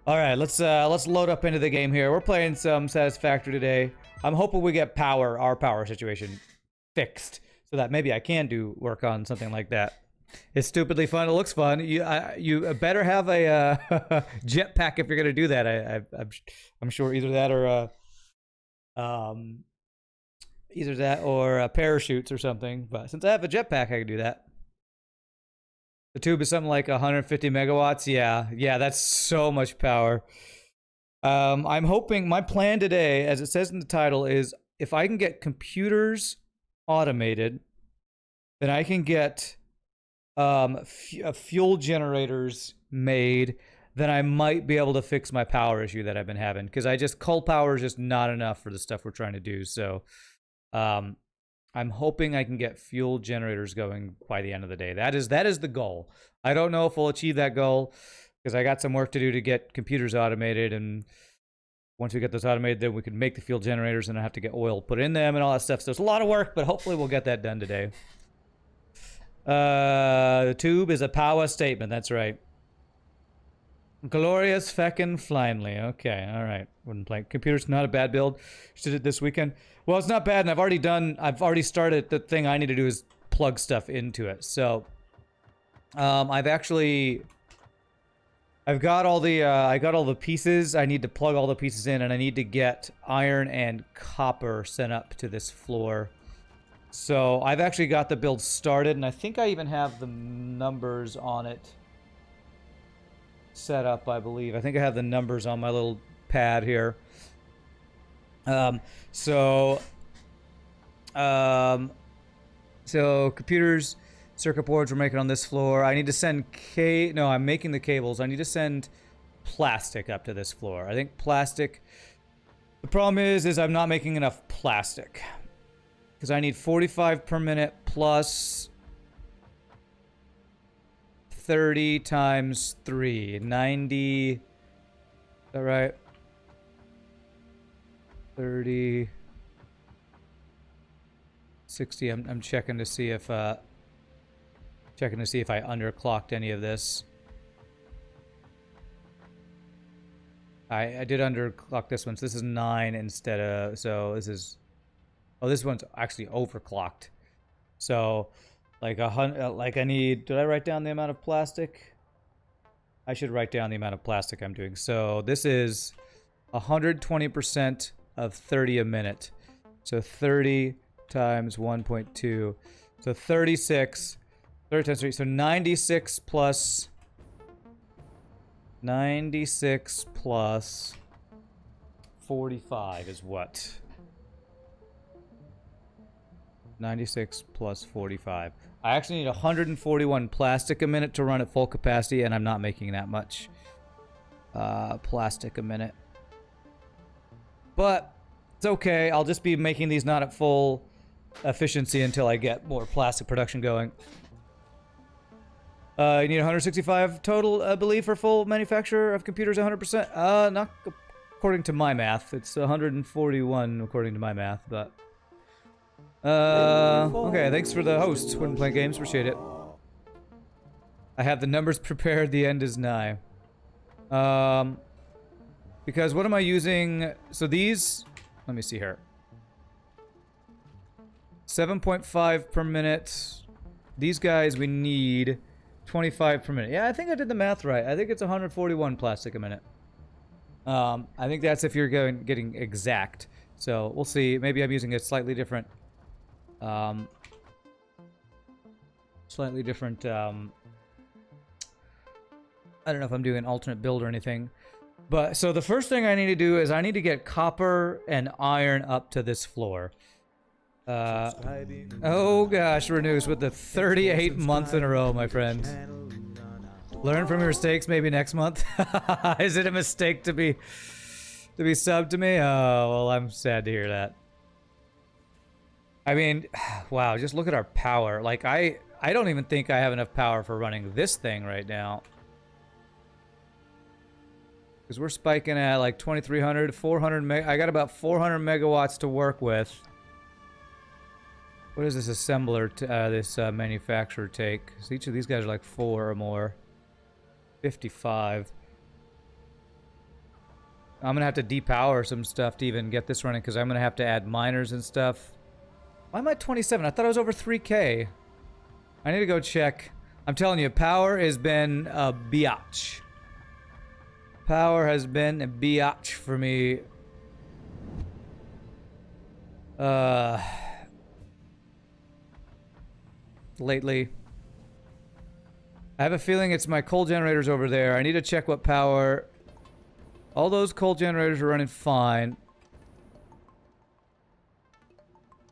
All right, let's load up into the game here. We're playing some Satisfactory today. I'm hoping we get our power situation fixed, so that maybe I can do work on something like that. It's stupidly fun. It looks fun. You better have a jetpack if you're gonna do that. I'm sure either that or parachutes or something. But since I have a jetpack, I can do that. The tube is something like 150 megawatts. Yeah, that's so much power. I'm hoping, my plan today, as it says in the title, is if I can get computers automated, then I can get fuel generators made, then I might be able to fix my power issue that I've been having. Because coal power is just not enough for the stuff we're trying to do. So I'm hoping I can get fuel generators going by the end of the day. That is the goal. I don't know if we'll achieve that goal because I got some work to do to get computers automated, and once we get those automated, then we can make the fuel generators and I have to get oil put in them and all that stuff. So it's a lot of work, but hopefully we'll get that done today. The tube is a power statement. That's right. Glorious feckin' finally. Okay, all right. Wouldn't play. Computer's not a bad build. Just did it this weekend. Well, it's not bad, and I've already started. The thing I need to do is plug stuff into it. So, I got all the pieces. I need to plug all the pieces in, and I need to get iron and copper sent up to this floor. So I've actually got the build started, and I think I even have the numbers on it set up, I believe. I think I have the numbers on my little pad here. So computers, circuit boards we're making on this floor. I need to send I'm making the cables. I need to send plastic up to this floor. I think plastic, the problem is I'm not making enough plastic. Because I need 45 per minute plus 30 times 3. 90. Is that right? 30. 60. I'm checking to see if I underclocked any of this. I did underclock this one. So this is 9 instead of, so this is, oh, this one's actually overclocked. So, like I need. Did I write down the amount of plastic? I should write down the amount of plastic I'm doing. So this is 120% of 30 a minute. So 30 times 1.2. So 36. 30 times 3. So 96 plus 45 is what? 96 plus 45. I actually need 141 plastic a minute to run at full capacity, and I'm not making that much plastic a minute. But it's okay. I'll just be making these not at full efficiency until I get more plastic production going. You need 165 total, I believe, for full manufacture of computers 100%. Not according to my math. It's 141 according to my math, but... okay, thanks for the host. Wouldn't play games, appreciate it. I have the numbers prepared, the end is nigh. Because what am I using? So these, let me see here. 7.5 per minute. These guys we need 25 per minute. Yeah, I think I did the math right. I think it's 141 plastic a minute. I think that's if you're getting exact. So we'll see. Maybe I'm using a slightly different I don't know if I'm doing an alternate build or anything. But so the first thing I need to do is I need to get copper and iron up to this floor. Oh gosh, Renews with the 38th month in a row, my friend. Learn from your mistakes maybe next month. Is it a mistake to be subbed to me? Oh, well, I'm sad to hear that. I mean, wow, just look at our power. Like, I don't even think I have enough power for running this thing right now. Because we're spiking at like 2,300, 400 I got about 400 megawatts to work with. What does this assembler, this manufacturer take? So each of these guys are like 4 or more. 55. I'm gonna have to depower some stuff to even get this running because I'm gonna have to add miners and stuff. Why am I 27? I thought I was over 3K. I need to go check. I'm telling you, power has been a biatch. Power has been a biatch for me. Lately. I have a feeling it's my coal generators over there. I need to check what power. All those coal generators are running fine.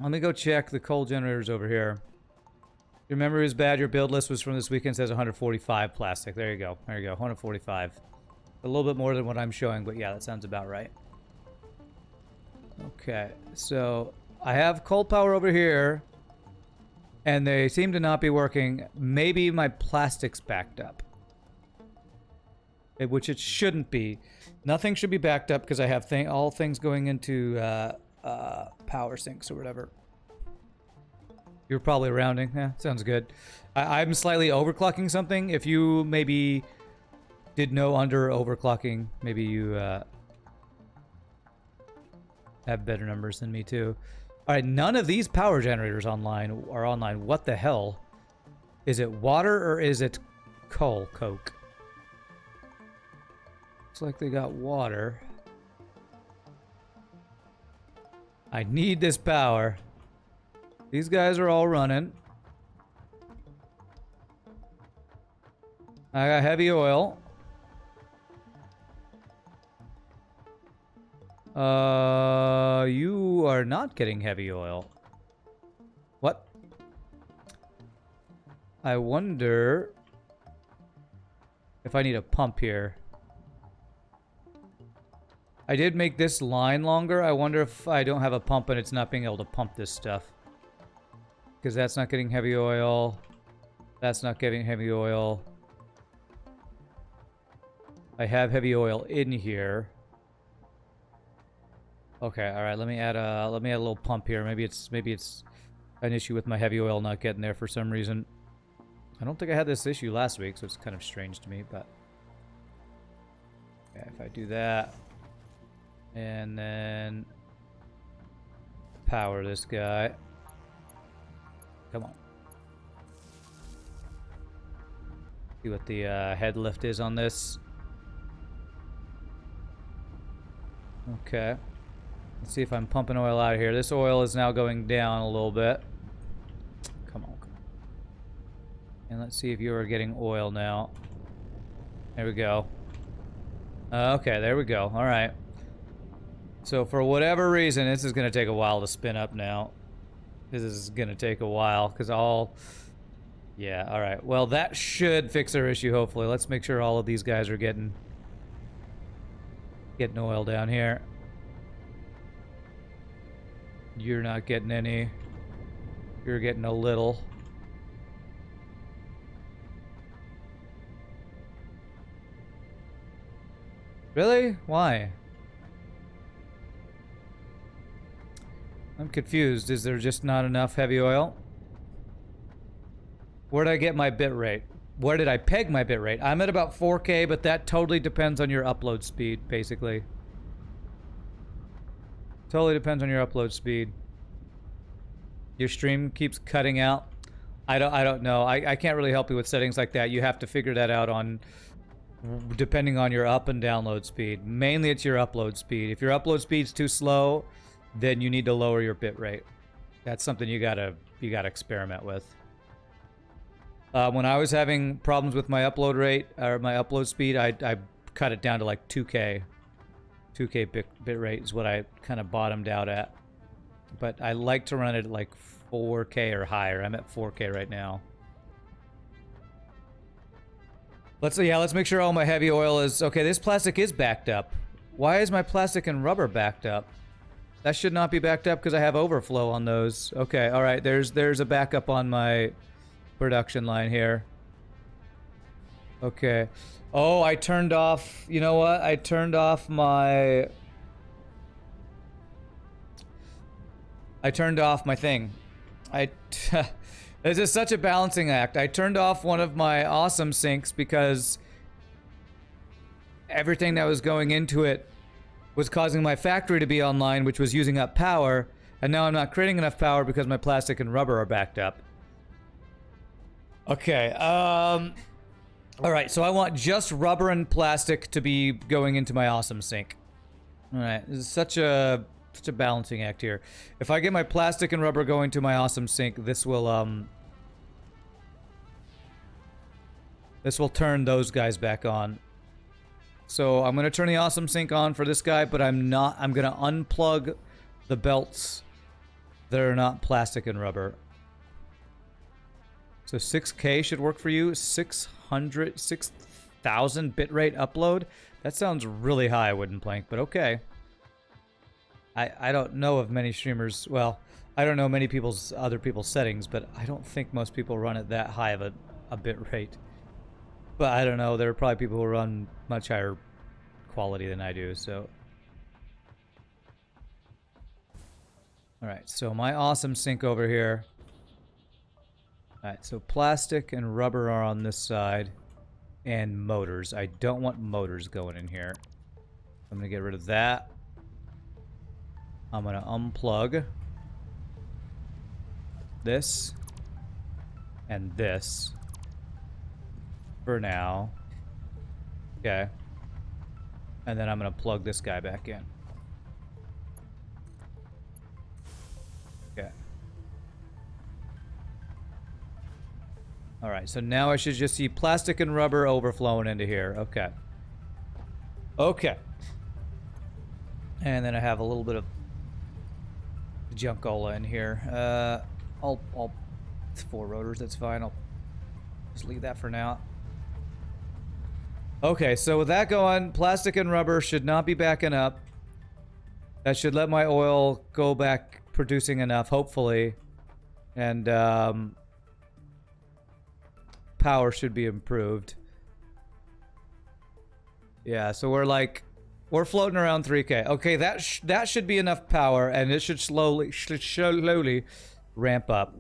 Let me go check the coal generators over here. Your memory is bad. Your build list was from this weekend. Says 145 plastic. There you go. There you go. 145. A little bit more than what I'm showing, but yeah, that sounds about right. Okay, so I have coal power over here. And they seem to not be working. Maybe my plastic's backed up. Which it shouldn't be. Nothing should be backed up because I have all things going into power sinks or whatever. You're probably rounding. Yeah, sounds good. I'm slightly overclocking something. If you maybe did know under overclocking, maybe you have better numbers than me too. All right, none of these power generators are online. What the hell? Is it water or is it coke? Looks like they got water. I need this power. These guys are all running. I got heavy oil. You are not getting heavy oil. What? I wonder if I need a pump here. I did make this line longer. I wonder if I don't have a pump and it's not being able to pump this stuff. Because that's not getting heavy oil. That's not getting heavy oil. I have heavy oil in here. Okay, all right. Let me add a little pump here. Maybe it's an issue with my heavy oil not getting there for some reason. I don't think I had this issue last week, so it's kind of strange to me. But yeah, if I do that, and then power this guy. Come on. See what the head lift is on this. Okay. Let's see if I'm pumping oil out of here. This oil is now going down a little bit. Come on. And let's see if you are getting oil now. There we go. Okay, there we go. All right. So for whatever reason, this is going to take a while to spin up now. This is going to take a while because yeah, all right. Well, that should fix our issue, hopefully. Let's make sure all of these guys are getting oil down here. You're not getting any. You're getting a little. Really? Why? I'm confused. Is there just not enough heavy oil? Where did I get my bit rate? Where did I peg my bit rate? I'm at about 4K, but that totally depends on your upload speed, basically. Totally depends on your upload speed. Your stream keeps cutting out. I don't know. I can't really help you with settings like that. You have to figure that out on depending on your up and download speed. Mainly it's your upload speed. If your upload speed's too slow, then you need to lower your bit rate. That's something you gotta experiment with. When I was having problems with my upload rate or my upload speed, I cut it down to like 2K. 2K bit rate is what I kind of bottomed out at. But I like to run it at like 4K or higher. I'm at 4K right now. Let's make sure all my heavy oil is okay. This plastic is backed up. Why is my plastic and rubber backed up? That should not be backed up because I have overflow on those. Okay, all right. There's a backup on my production line here. Okay. Oh, I turned off. You know what? I turned off my. I turned off my thing. This is such a balancing act. I turned off one of my awesome sinks because everything that was going into it was causing my factory to be online, which was using up power, and now I'm not creating enough power because my plastic and rubber are backed up. Okay, alright, so I want just rubber and plastic to be going into my awesome sink. Alright, this is such a balancing act here. If I get my plastic and rubber going to my awesome sink, this will turn those guys back on. So I'm gonna turn the awesome sink on for this guy, but I'm gonna unplug the belts that are not plastic and rubber. So 6K should work for you. 6,000 bitrate upload? That sounds really high, Wooden Plank, but okay. I don't know of many streamers, well, I don't know many other people's settings, but I don't think most people run at that high of a bit rate. But I don't know, there are probably people who run much higher quality than I do, so. Alright, so my awesome sink over here. Alright, so plastic and rubber are on this side. And motors. I don't want motors going in here. I'm gonna get rid of that. I'm gonna unplug this and this for now. Okay. And then I'm gonna plug this guy back in. Okay. Alright, so now I should just see plastic and rubber overflowing into here. Okay. Okay. And then I have a little bit of junkola in here. It's 4 rotors, that's fine. I'll just leave that for now. Okay, so with that going, plastic and rubber should not be backing up. That should let my oil go back producing enough, hopefully. And, power should be improved. Yeah, so we're floating around 3K. Okay, that should be enough power, and it should slowly ramp up.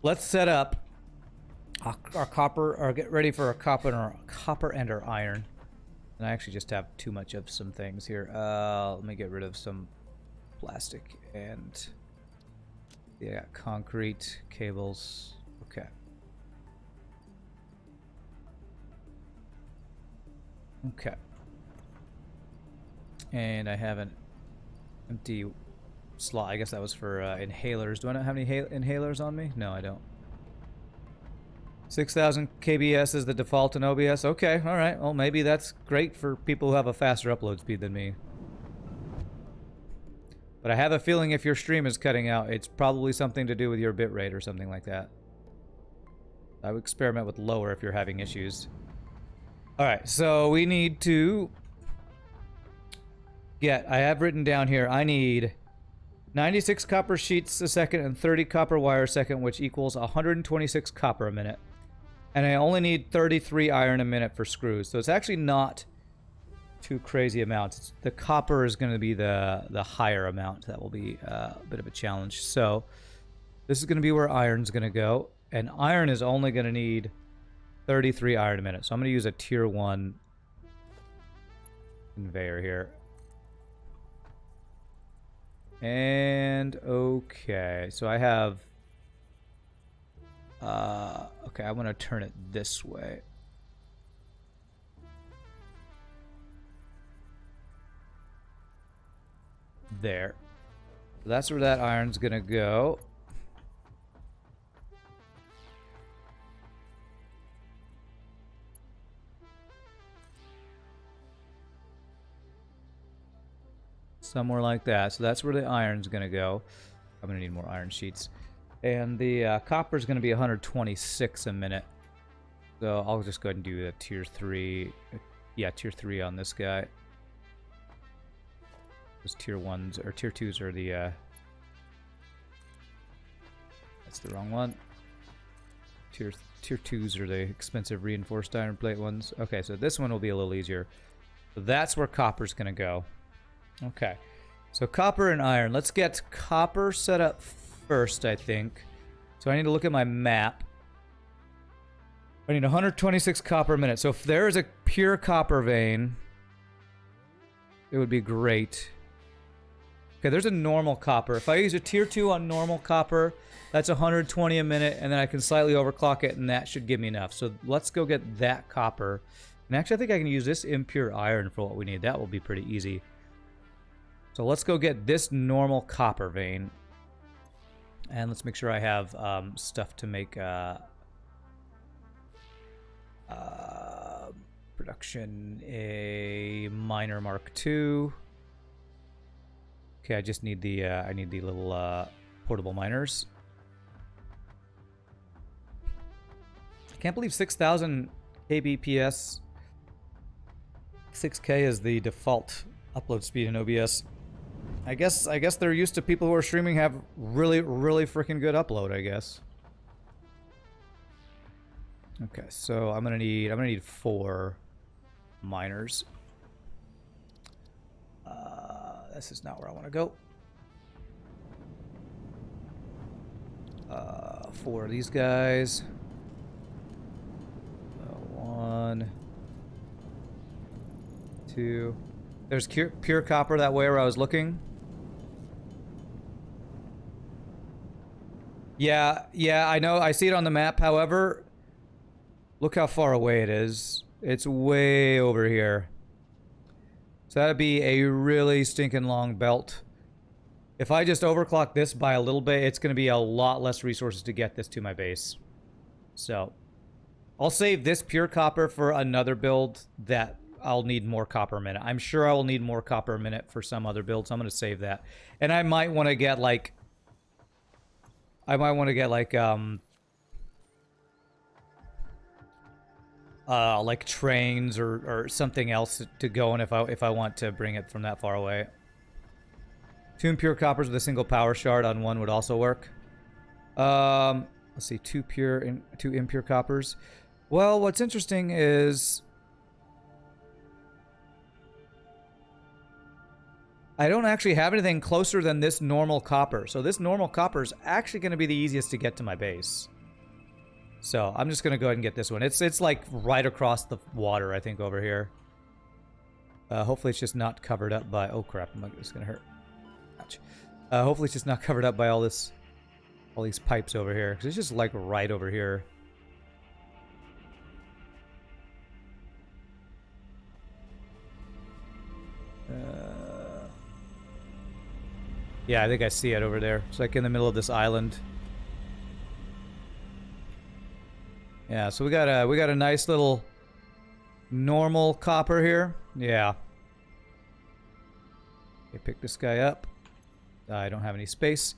Let's set up our copper, or get ready for our copper and our iron. And I actually just have too much of some things here. Let me get rid of some plastic and yeah, concrete cables. Okay. Okay. And I have an empty slot. I guess that was for inhalers. Do I not have any inhalers on me? No, I don't. 6,000 kbs is the default in OBS. Okay, alright. Well, maybe that's great for people who have a faster upload speed than me. But I have a feeling if your stream is cutting out, it's probably something to do with your bitrate or something like that. I would experiment with lower if you're having issues. Alright, so we need to get, I have written down here, I need 96 copper sheets a second and 30 copper wire a second, which equals 126 copper a minute. And I only need 33 iron a minute for screws. So it's actually not too crazy amounts. The copper is going to be the higher amount. That will be a bit of a challenge. So this is going to be where iron's going to go. And iron is only going to need 33 iron a minute. So I'm going to use a tier 1 conveyor here. And okay, so I have okay, I want to turn it this way. There. So that's where that iron's gonna go. Somewhere like that. So that's where the iron's gonna go. I'm gonna need more iron sheets. And the copper's gonna be 126 a minute. So I'll just go ahead and do a tier 3. Yeah, tier 3 on this guy. Those tier 1s, or tier 2s are the... that's the wrong one. Tier 2s are the expensive reinforced iron plate ones. Okay, so this one will be a little easier. So that's where copper's gonna go. Okay, so copper and iron. Let's get copper set up first, I think. So I need to look at my map. I need 126 copper a minute. So if there is a pure copper vein, it would be great. Okay, there's a normal copper. If I use a tier 2 on normal copper, that's 120 a minute, and then I can slightly overclock it, and that should give me enough. So let's go get that copper. And actually, I think I can use this impure iron for what we need. That will be pretty easy. So let's go get this normal copper vein. And let's make sure I have stuff to make production a miner Mark II. Okay, I just need the I need the little portable miners. I can't believe 6,000 kbps. 6K is the default upload speed in OBS. I guess they're used to people who are streaming have really freaking good upload, I guess. Okay, so I'm gonna need 4 miners. This is not where I want to go. 4 of these guys. 1, 2. There's pure copper that way where I was looking. Yeah, I know. I see it on the map. However, look how far away it is. It's way over here. So that'd be a really stinking long belt. If I just overclock this by a little bit, it's going to be a lot less resources to get this to my base. So I'll save this pure copper for another build that I'll need more copper a minute. I'm sure I will need more copper a minute for some other build, so I'm going to save that. And I might want to get like trains or something else to go in if I want to bring it from that far away. 2 impure coppers with a single power shard on 1 would also work. Let's see, 2 impure coppers. Well, what's interesting is I don't actually have anything closer than this normal copper. So this normal copper is actually going to be the easiest to get to my base. So I'm just going to go ahead and get this one. It's like right across the water, I think, over here. Hopefully it's just not covered up by... Oh, crap. It's going to hurt. Ouch. Hopefully it's just not covered up by all these pipes over here. Because it's just like right over here. Yeah, I think I see it over there. It's like in the middle of this island. Yeah, so we got a nice little normal copper here. Yeah. Okay, pick this guy up. I don't have any space.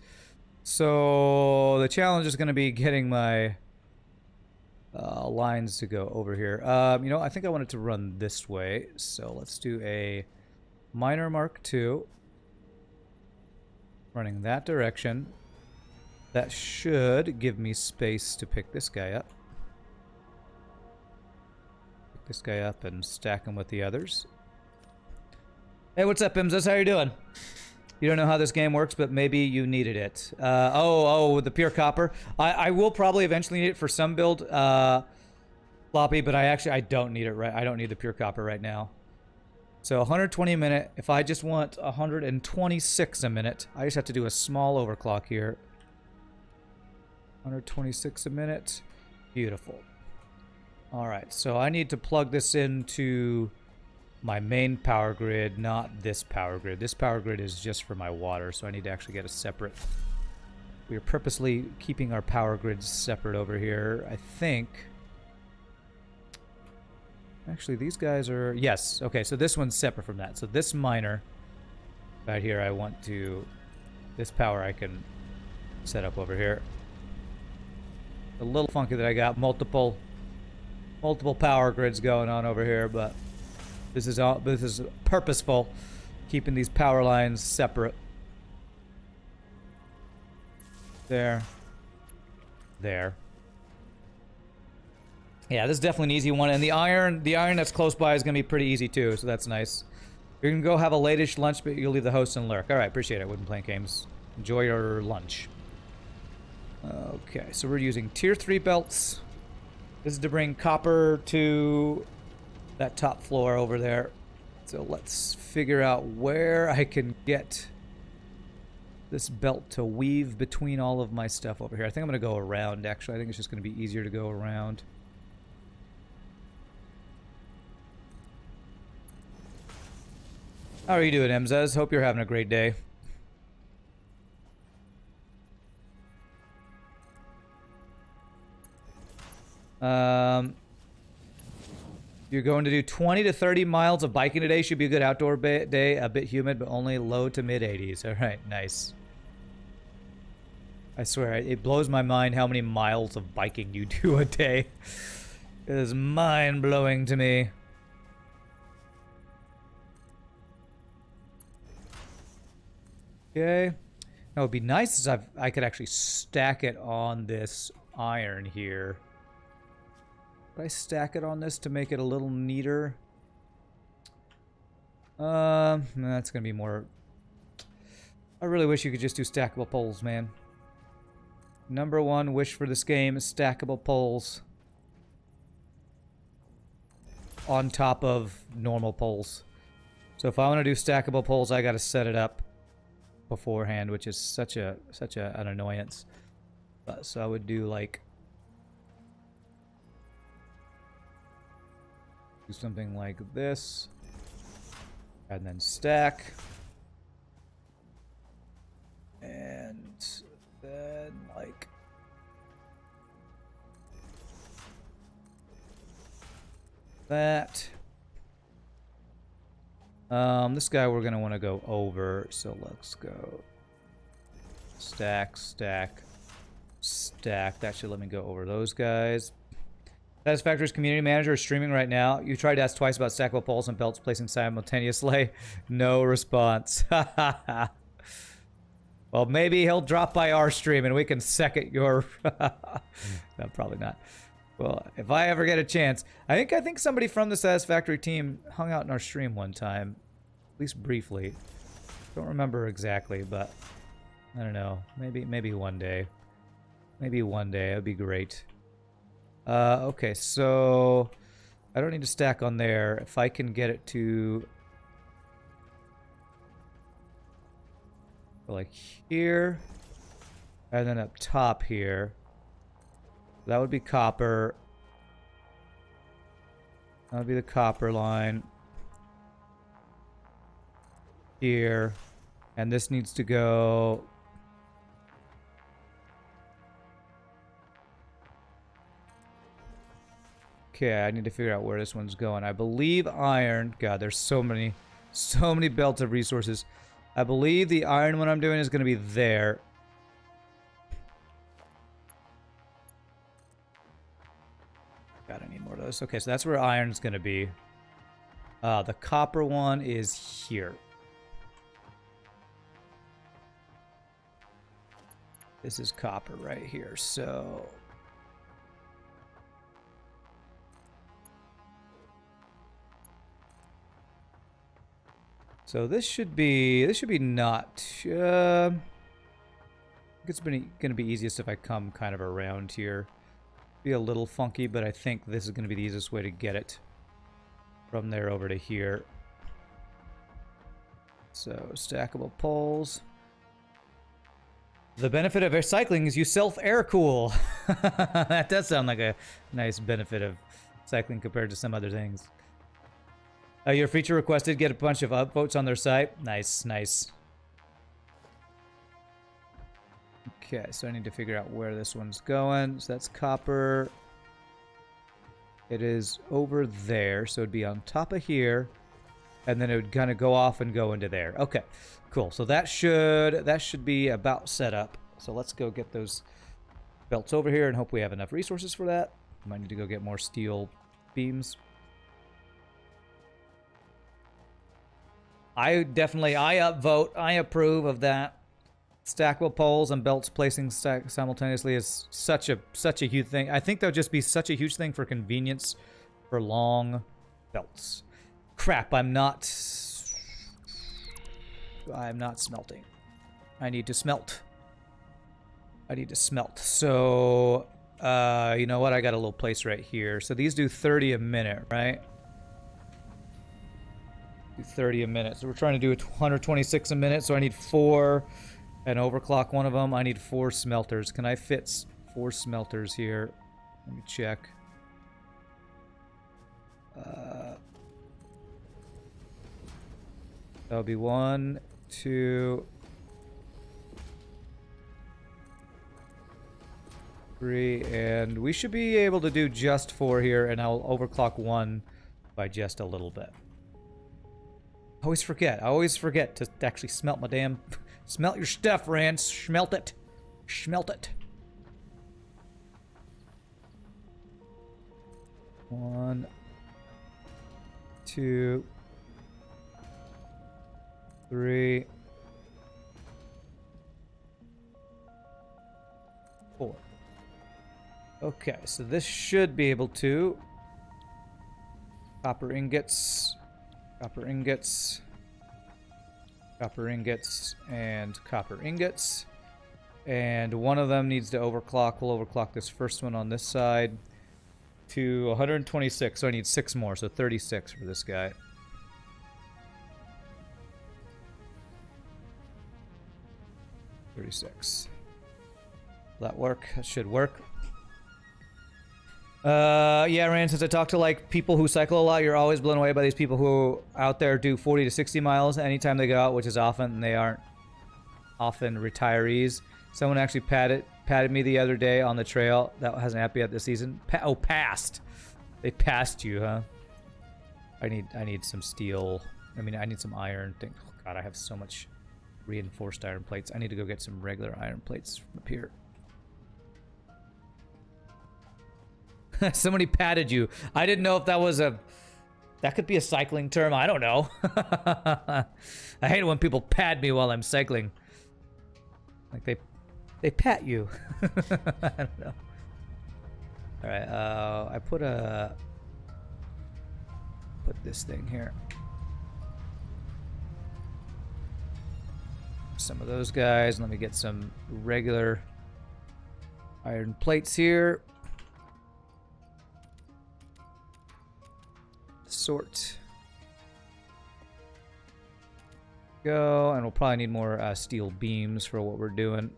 So the challenge is going to be getting my lines to go over here. You know, I think I wanted to run this way. So let's do a miner Mark II. Running that direction. That should give me space to pick this guy up. Pick this guy up and stack him with the others. Hey, what's up, Imzas? How you doing? You don't know how this game works, but maybe you needed it. Oh, the pure copper. I will probably eventually need it for some build, Floppy, but I don't need it right. I don't need the pure copper right now. So 120 a minute. If I just want 126 a minute, I just have to do a small overclock here. 126 a minute. Beautiful. All right, so I need to plug this into my main power grid, not this power grid. This power grid is just for my water, so I need to actually get a separate... We are purposely keeping our power grids separate over here. I think... Actually, these guys are... Yes, okay, so this one's separate from that. So this miner right here, I want to... This power I can set up over here. A little funky that I got multiple power grids going on over here, but this is purposeful, keeping these power lines separate. There. Yeah, this is definitely an easy one, and the iron that's close by is gonna be pretty easy too, so that's nice. You're gonna go have a late-ish lunch, but you'll leave the host and lurk. All right, appreciate it. Wooden Plank Games. Enjoy your lunch. Okay, so we're using tier 3 belts. This is to bring copper to that top floor over there. So let's figure out where I can get this belt to weave between all of my stuff over here. I think I'm going to go around, actually. I think it's just going to be easier to go around. How are you doing, Emzaz? Hope you're having a great day. You're going to do 20 to 30 miles of biking today. Should be a good outdoor day. A bit humid, but only low to mid 80s. All right, nice. I swear, it blows my mind how many miles of biking you do a day. It is mind-blowing to me. Okay. Now, it would be nice if I could actually stack it on this iron here. Could I stack it on this to make it a little neater? That's gonna be more... I really wish you could just do stackable poles, man. Number one wish for this game is stackable poles. On top of normal poles. So if I want to do stackable poles, I gotta set it up beforehand, which is such an annoyance. So I would do like... do something like this, and then stack, and then like that. This guy we're gonna want to go over, so let's go stack, stack, stack. That should let me go over those guys. Satisfactory's community manager is streaming right now. You tried to ask twice about stackable poles and belts placing simultaneously. No response. Well, maybe he'll drop by our stream and we can second your... No, probably not. Well, if I ever get a chance... I think somebody from the Satisfactory team hung out in our stream one time. At least briefly. Don't remember exactly, but... I don't know. Maybe one day. Maybe one day. That'd be great. Okay, so I don't need to stack on there. If I can get it to like here and then up top here, that would be copper. That would be the copper line here, and this needs to go okay. I need to figure out where this one's going. I believe iron. God, there's so many belts of resources. I believe the iron one I'm doing is going to be there. God, I need more of those. Okay, so that's where iron's going to be. The copper one is here. This is copper right here, so... So this should be not... I think it's going to be easiest if I come kind of around here. Be a little funky, but I think this is going to be the easiest way to get it from there over to here. So stackable poles. The benefit of cycling is you self-air cool. That does sound like a nice benefit of cycling compared to some other things. Your feature requested, get a bunch of upvotes on their site. Nice, nice. Okay, so I need to figure out where this one's going. So that's copper. It is over there, so it'd be on top of here. And then it would kind of go off and go into there. Okay, cool. So that should be about set up. So let's go get those belts over here and hope we have enough resources for that. Might need to go get more steel beams. I upvote. I approve of that. Stackable poles and belts placing simultaneously is such a huge thing. I think that'll just be such a huge thing for convenience for long belts. Crap, I'm not smelting. I need to smelt. So, you know what? I got a little place right here. So these do 30 a minute, right? Do 30 a minute. So we're trying to do 126 a minute. So I need 4 and overclock one of them. I need 4 smelters. Can I fit 4 smelters here? Let me check. That would be 1, 2, 3, and we should be able to do just 4 here, and I'll overclock 1 by just a little bit. I always forget to actually smelt my damn... Smelt your stuff, Rand. Smelt it. Smelt it. 1, 2, 3, 4. Okay, so this should be able to... Copper ingots, copper ingots, copper ingots, and copper ingots. And one of them needs to overclock. We'll overclock this first one on this side to 126, so I need 6 more, so 36 for this guy. $36. Will that work? That should work. Yeah, Rand, since I talk to, like, people who cycle a lot, you're always blown away by these people who out there do 40 to 60 miles anytime they go out, which is often, and they aren't often retirees. Someone actually patted me the other day on the trail. That hasn't happened yet this season. Passed. They passed you, huh? I need some steel. I mean, I need some iron. Oh, God, I have so much reinforced iron plates. I need to go get some regular iron plates from up here. Somebody patted you. I didn't know if that was a... That could be a cycling term. I don't know. I hate it when people pat me while I'm cycling. Like they pat you. I don't know. All right. I put this thing here. Some of those guys. Let me get some regular iron plates here. Sort. Go, and we'll probably need more steel beams for what we're doing.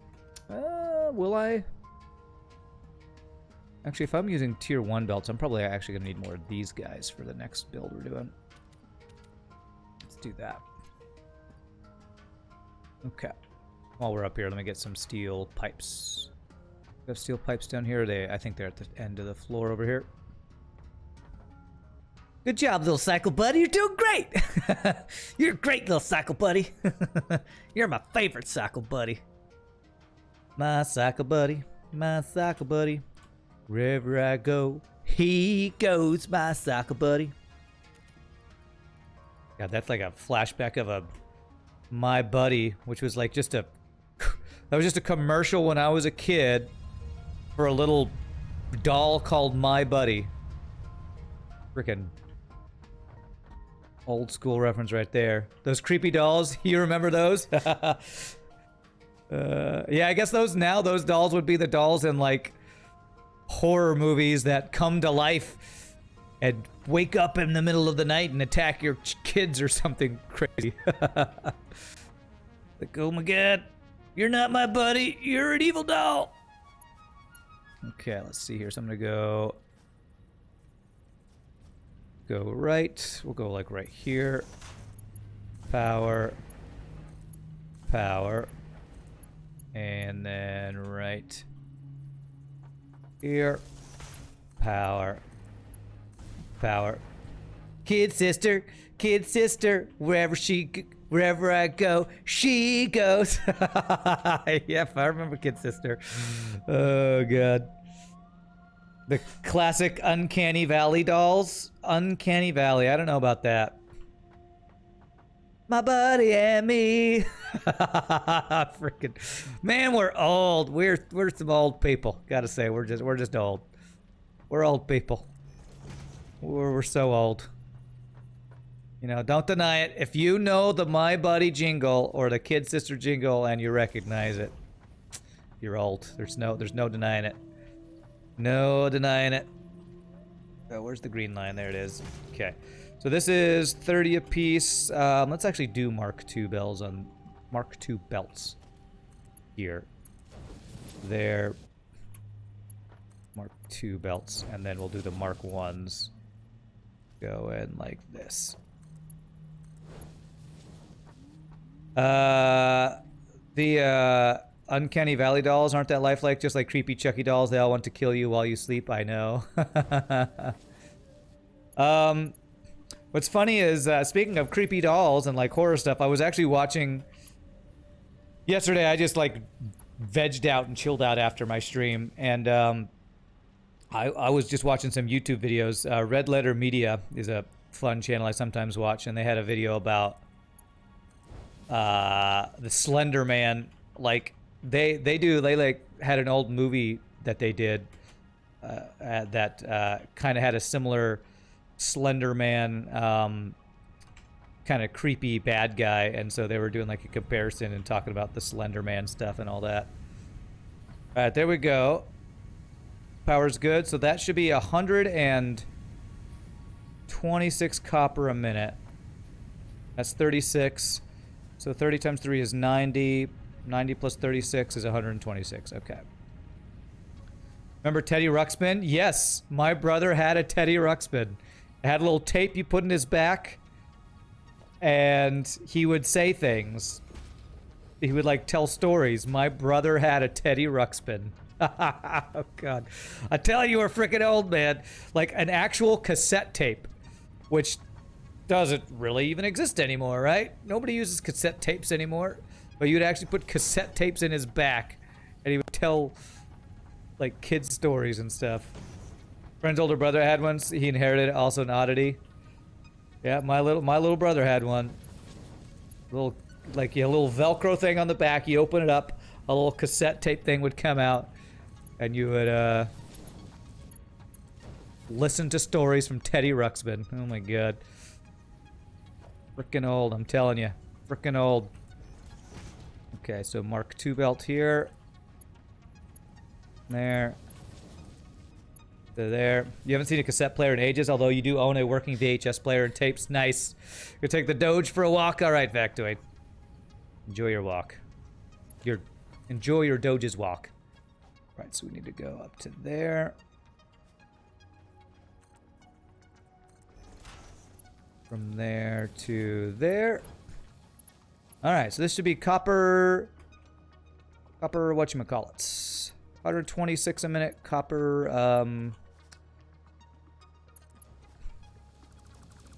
Will I? Actually, if I'm using tier 1 belts, I'm probably actually going to need more of these guys for the next build we're doing. Let's do that. Okay. While we're up here, let me get some steel pipes. We have steel pipes down here. I think they're at the end of the floor over here. Good job, little cycle buddy. You're doing great. You're a great little cycle buddy. You're my favorite cycle buddy. My cycle buddy. My cycle buddy. Wherever I go, he goes, my cycle buddy. God, that's like a flashback of My Buddy, which was like just that was just a commercial when I was a kid for a little doll called My Buddy. Freaking old school reference right there. Those creepy dolls, you remember those? Yeah, I guess those dolls would be the dolls in like horror movies that come to life and wake up in the middle of the night and attack your kids or something crazy. Like, oh my God, you're not my buddy, you're an evil doll. Okay, let's see here. So I'm gonna go right. We'll go like right here. Power. And then right here. Power. Kid sister, wherever I go, she goes. Yep, I remember Kid Sister. Oh God. The classic Uncanny Valley dolls. Uncanny Valley. I don't know about that. My buddy and me. Freaking man, we're old. We're some old people. Gotta say, we're just old. We're old people. We're so old. You know, don't deny it. If you know the My Buddy jingle or the Kid Sister jingle and you recognize it, you're old. There's no denying it. No denying it. Oh, where's the green line? There it is. Okay. So this is 30 apiece. Let's actually do Mark II bells on Mark II belts here. There. Mark II belts, and then we'll do the Mark I's. Go in like this. The Uncanny Valley dolls, aren't that lifelike? Just like creepy Chucky dolls, they all want to kill you while you sleep. I know. What's funny is, speaking of creepy dolls and like horror stuff, I was actually watching... Yesterday, I just like vegged out and chilled out after my stream, and I was just watching some YouTube videos. Red Letter Media is a fun channel I sometimes watch, and they had a video about the Slender Man. Like they like had an old movie that they did that kind of had a similar Slender Man kind of creepy bad guy, and so they were doing like a comparison and talking about the Slender Man stuff and all that. All right, there we go. Power's good, so that should be 126 copper a minute. That's 36. So 30 times 3 is 90. 90 plus 36 is 126. Okay. Remember Teddy Ruxpin? Yes, my brother had a Teddy Ruxpin. It had a little tape you put in his back, and he would say things. He would like tell stories. My brother had a Teddy Ruxpin. Oh god, I tell you, we're freaking old, man. Like an actual cassette tape, which doesn't really even exist anymore, right? Nobody uses cassette tapes anymore. But you'd actually put cassette tapes in his back, and he would tell like kids stories and stuff. Friend's older brother had one. He inherited it, also an oddity. Yeah, my little brother had one. Little like a little Velcro thing on the back. You open it up, a little cassette tape thing would come out, and you would listen to stories from Teddy Ruxpin. Oh my god. Frickin' old, I'm telling you. Frickin' old. Okay, so Mark II belt here. There. There. You haven't seen a cassette player in ages, although you do own a working VHS player and tapes. Nice. You take the Doge for a walk? Alright, Factoid. Enjoy your walk. Enjoy your Doge's walk. Right, so we need to go up to there. From there to there. Alright, so this should be copper whatchamacallits. 126 a minute, copper,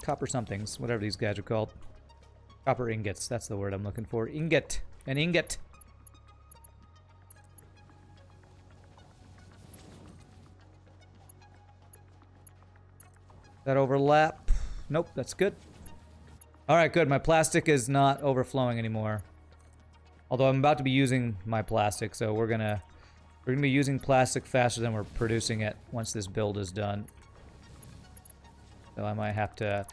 copper somethings, whatever these guys are called. Copper ingots, that's the word I'm looking for. Ingot, an ingot. That overlap? Nope, that's good. Alright, good. My plastic is not overflowing anymore. Although I'm about to be using my plastic, so we're gonna be using plastic faster than we're producing it once this build is done. So I might have to...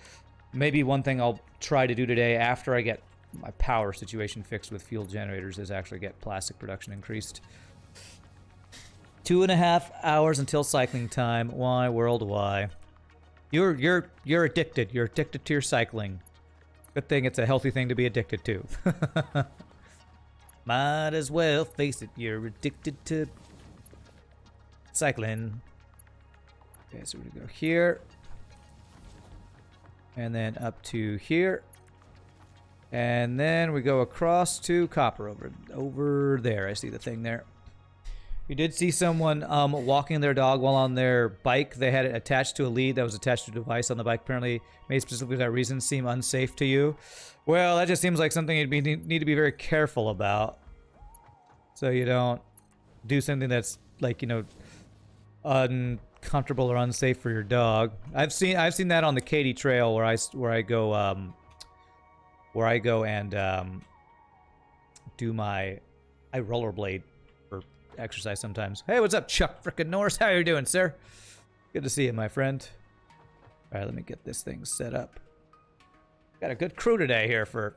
Maybe one thing I'll try to do today after I get my power situation fixed with fuel generators is actually get plastic production increased. 2.5 hours until cycling time. Why, world, why? You're addicted. You're addicted to your cycling. Good thing it's a healthy thing to be addicted to. Might as well face it, you're addicted to cycling. Okay, so we're gonna go here. And then up to here. And then we go across to copper over there. I see the thing there. You did see someone walking their dog while on their bike. They had it attached to a lead that was attached to a device on the bike. Apparently, made specifically for that reason, seem unsafe to you. Well, that just seems like something you'd need to be very careful about, so you don't do something that's like, you know, uncomfortable or unsafe for your dog. I've seen that on the Katy Trail where I go and do my rollerblade. Exercise sometimes. Hey, what's up, Chuck frickin' Norris? How you doing, sir? Good to see you, my friend. All right, let me get this thing set up. Got a good crew today here for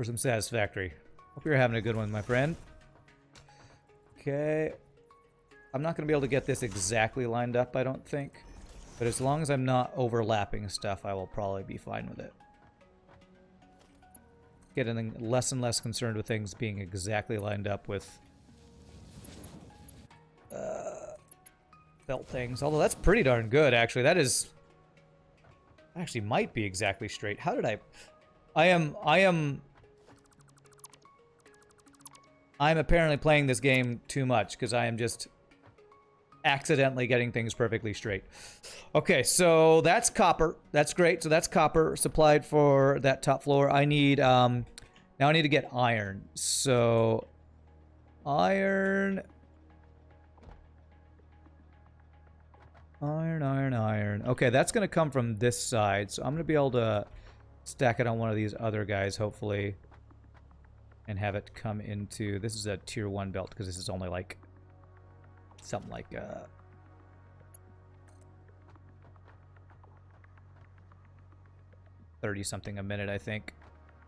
some Satisfactory. Hope you're having a good one, my friend. Okay. I'm not going to be able to get this exactly lined up, I don't think. But as long as I'm not overlapping stuff, I will probably be fine with it. Getting less and less concerned with things being exactly lined up with belt things. Although that's pretty darn good, actually. That is... actually might be exactly straight. How did I'm apparently playing this game too much because I am just accidentally getting things perfectly straight. Okay, so that's copper. That's great. So that's copper supplied for that top floor. I need, now I need to get iron. So, iron. Iron. Okay, that's going to come from this side. So I'm going to be able to stack it on one of these other guys, hopefully. And have it come into... this is a tier 1 belt, because this is only like... something like... 30-something a minute, I think.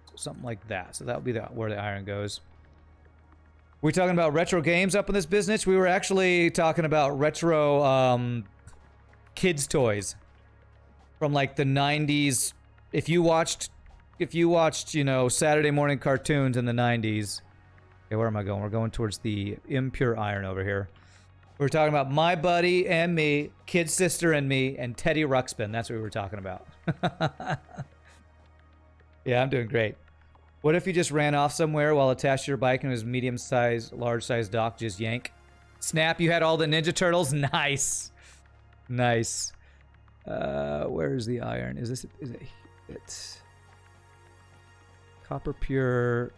So something like that. So that would be where the iron goes. We talking about retro games up in this business? We were actually talking about retro kids' toys. From like the 90s. If you watched, you know, Saturday morning cartoons in the 90s. Okay, where am I going? We're going towards the impure iron over here. We're talking about my buddy and me, kid sister and me, and Teddy Ruxpin. That's what we were talking about. Yeah, I'm doing great. What if you just ran off somewhere while attached to your bike and it was medium-sized, large-sized dock, just yank? Snap, you had all the Ninja Turtles? Nice. Nice. Where's the iron? Is it it's copper pure.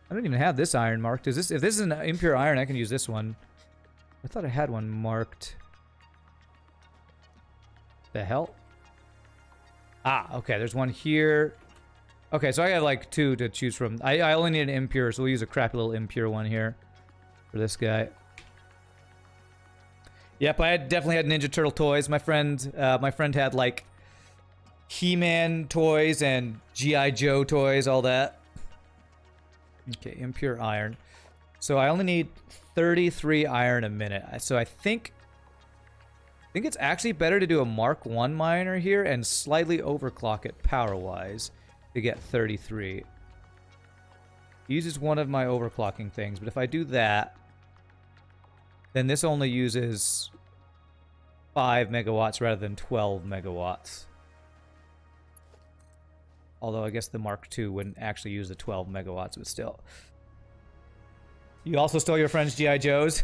I don't even have this iron marked. Is this, if this is an impure iron, I can use this one. I thought I had one marked. The hell? Ah, okay, there's one here. Okay, so I have like 2 to choose from. I only need an impure, so we'll use a crappy little impure one here for this guy. Yep, I definitely had Ninja Turtle toys. My friend had like He-Man toys and G.I. Joe toys, all that. Okay, impure iron. So I only need 33 iron a minute. So I think it's actually better to do a Mark 1 miner here and slightly overclock it power-wise to get 33. It uses one of my overclocking things, but if I do that, then this only uses 5 megawatts rather than 12 megawatts. Although I guess the Mark II wouldn't actually use the 12 megawatts, but still. You also stole your friend's G.I. Joes?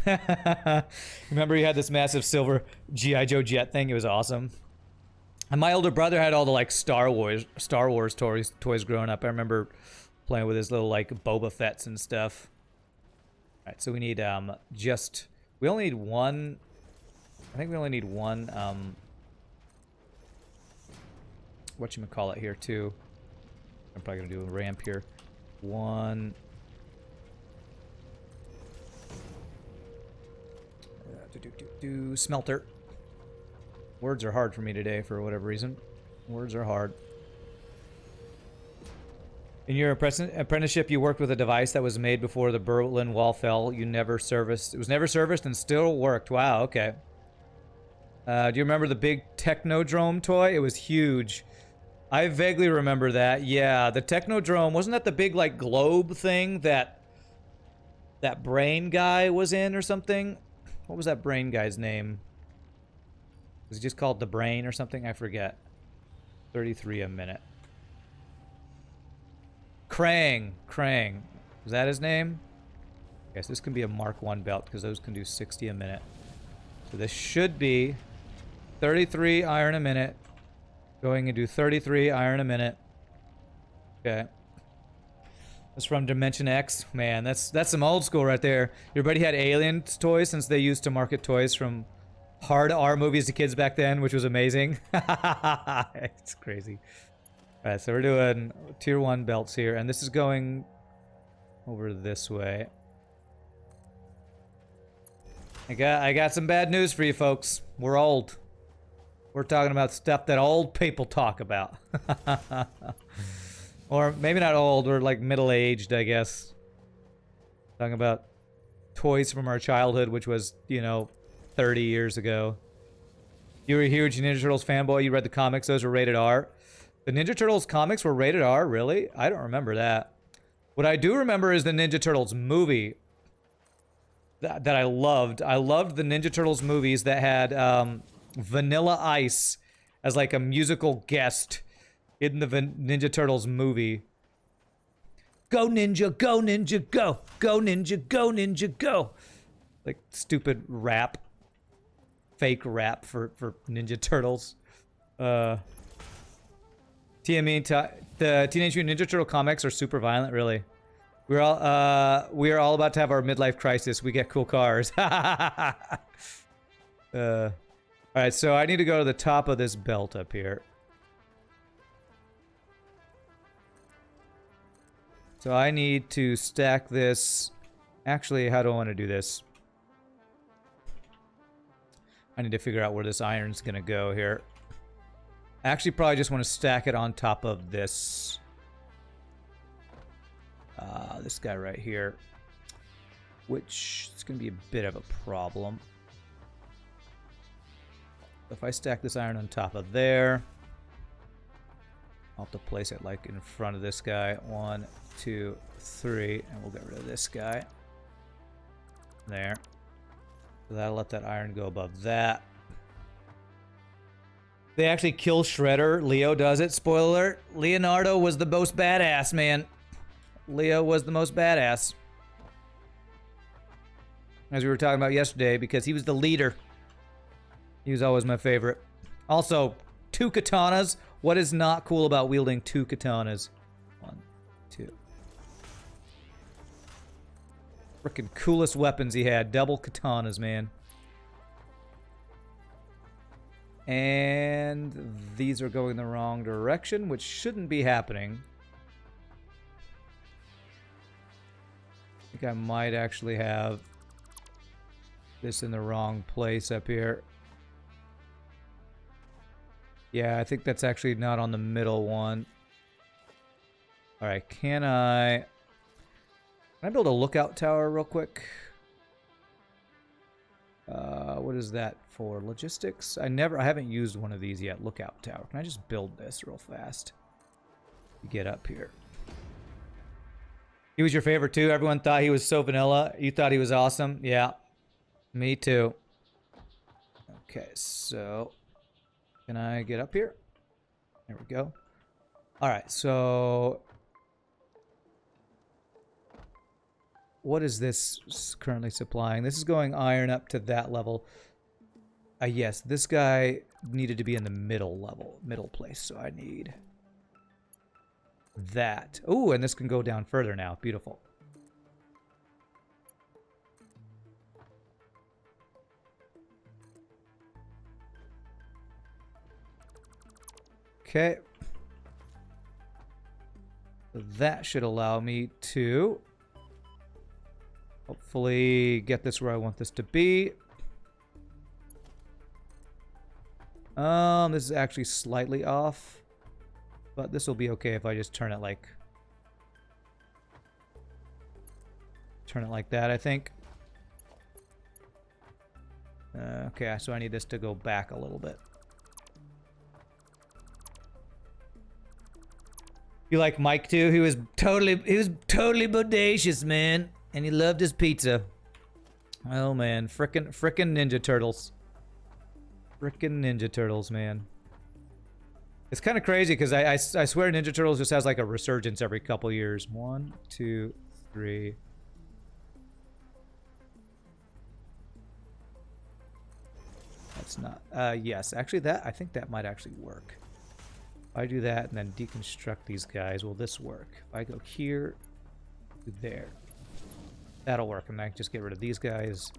Remember you had this massive silver G.I. Joe jet thing? It was awesome. And my older brother had all the like Star Wars toys growing up. I remember playing with his little like Boba Fett's and stuff. Alright, so we need we only need one. I think we only need one whatchamacallit here too. I'm probably gonna do a ramp here. One. Smelter. Words are hard for me today for whatever reason. Words are hard. In your apprenticeship, you worked with a device that was made before the Berlin Wall fell. You never serviced. It was never serviced and still worked. Wow, okay. Do you remember the big Technodrome toy? It was huge. I vaguely remember that. Yeah, the Technodrome. Wasn't that the big, like, globe thing that brain guy was in or something? What was that brain guy's name? Was he just called the Brain or something? I forget. 33 a minute. Krang. Is that his name? Yes, this can be a Mark 1 belt because those can do 60 a minute. So this should be 33 iron a minute. Going into 33 iron a minute. Okay. That's from Dimension X. Man, that's some old school right there. Your buddy had Alien toys since they used to market toys from hard R movies to kids back then, which was amazing. It's crazy. Alright, so we're doing tier 1 belts here, and this is going over this way. I got some bad news for you folks. We're old. We're talking about stuff that old people talk about. Or maybe not old, we're like middle-aged, I guess. Talking about toys from our childhood, which was, you know, 30 years ago. You were a huge Ninja Turtles fanboy. You read the comics. Those were rated R. The Ninja Turtles comics were rated R? Really? I don't remember that. What I do remember is the Ninja Turtles movie that I loved. I loved the Ninja Turtles movies that had Vanilla Ice as like a musical guest in the Ninja Turtles movie. Go Ninja, go Ninja, go! Go Ninja, go Ninja, go! Like stupid rap. Fake rap for Ninja Turtles. The Teenage Mutant Ninja Turtle comics are super violent, really. We are all about to have our midlife crisis. We get cool cars. Alright, so I need to go to the top of this belt up here. So I need to stack this. Actually, how do I want to do this? I need to figure out where this iron's gonna go here. I actually probably just want to stack it on top of this. This guy right here. Which is gonna be a bit of a problem. If I stack this iron on top of there, I'll have to place it like in front of this guy. 1, 2, 3, and we'll get rid of this guy. There. So that'll let that iron go above that. They actually kill Shredder. Leo does it. Spoiler alert. Leonardo was the most badass, man. Leo was the most badass. As we were talking about yesterday, because he was the leader. He was always my favorite. Also, 2 katanas. What is not cool about wielding 2 katanas? 1, 2. Freaking coolest weapons he had. Double katanas, man. And these are going the wrong direction, which shouldn't be happening. I think I might actually have this in the wrong place up here. Yeah, I think that's actually not on the middle one. Alright, can I build a lookout tower real quick? What is that for? Logistics? I haven't used one of these yet. Lookout tower. Can I just build this real fast? Get up here. He was your favorite too? Everyone thought he was so vanilla. You thought he was awesome? Yeah. Me too. Okay, so can I get up here? There we go. Alright, so what is this currently supplying? This is going iron up to that level. Yes, this guy needed to be in the middle place, so I need that. Oh, and this can go down further now. Beautiful. Okay. So that should allow me to hopefully get this where I want this to be. This is actually slightly off, but this will be okay if I just turn it like that, I think. Okay, so I need this to go back a little bit. You like Mike too? He was totally bodacious, man. And he loved his pizza. Oh man, frickin' Ninja Turtles. Frickin' Ninja Turtles, man. It's kind of crazy because I swear Ninja Turtles just has like a resurgence every couple years. 1, 2, 3. That's not. Yes, actually I think that might actually work. If I do that and then deconstruct these guys, will this work? If I go here to there. That'll work, and I can just get rid of these guys.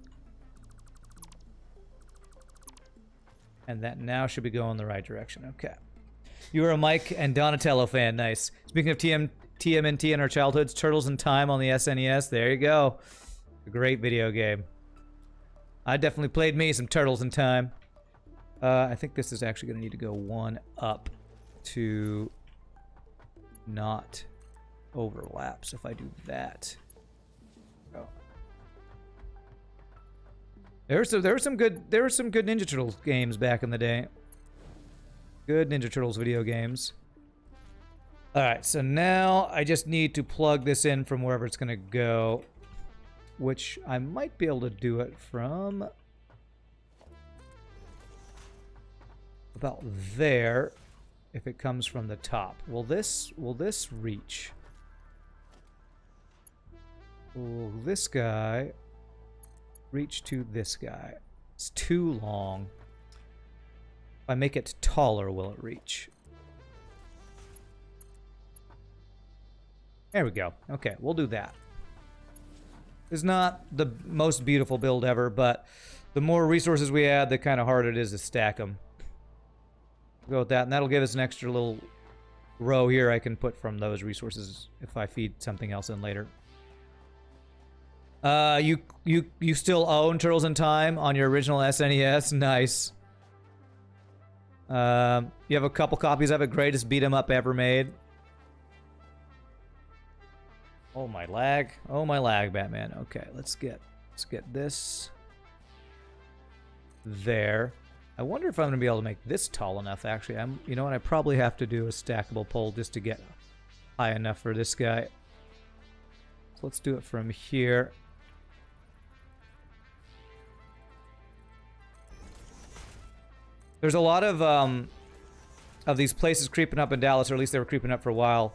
And that now should be going the right direction. Okay. You were a Mike and Donatello fan. Nice. Speaking of TMNT and our childhoods, Turtles in Time on the SNES. There you go. A great video game. I definitely played me some Turtles in Time. I think this is actually going to need to go 1 up to not overlap. So if I do that... Oh. There were some good Ninja Turtles games back in the day. Good Ninja Turtles video games. All right, so now I just need to plug this in from wherever it's gonna go, which I might be able to do it from about there if it comes from the top. Will this reach? Will this guy reach to this guy? It's too long. If I make it taller, will it reach? There we go. Okay, we'll do that. It's not the most beautiful build ever, but the more resources we add, the kind of harder it is to stack them. We'll go with that, and that'll give us an extra little row here I can put from those resources if I feed something else in later. You still own Turtles in Time on your original SNES? Nice. You have a couple copies of it. Greatest beat 'em up ever made. Oh my lag. Oh my lag, Batman. Okay, let's get this there. I wonder if I'm gonna be able to make this tall enough. Actually, you know what? I probably have to do a stackable pole just to get high enough for this guy. So let's do it from here. There's a lot of these places creeping up in Dallas, or at least they were creeping up for a while.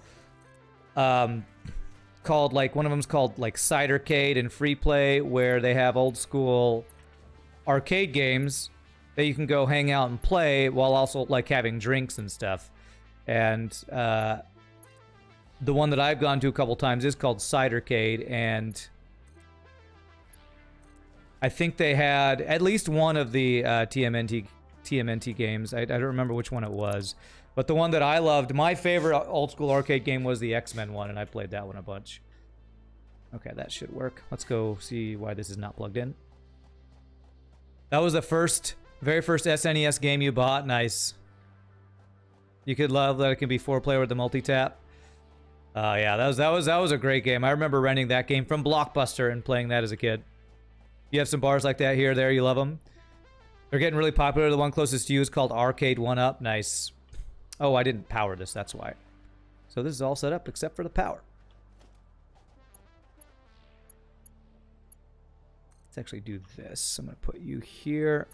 Called, like, one of them's called like Cidercade and Free Play, where they have old school arcade games that you can go hang out and play while also like having drinks and stuff. And the one that I've gone to a couple times is called Cidercade, and I think they had at least one of the TMNT games. I don't remember which one it was. But the one that I loved, my favorite old school arcade game was the X-Men one, and I played that one a bunch. Okay, that should work. Let's go see why this is not plugged in. That was the very first SNES game you bought. Nice. You could love that it can be 4-player with the multi-tap. Yeah, that was a great game. I remember renting that game from Blockbuster and playing that as a kid. You have some bars like that here, there. You love them. They're getting really popular. The one closest to you is called Arcade 1-Up. Nice. Oh, I didn't power this. That's why. So this is all set up except for the power. Let's actually do this. I'm going to put you here.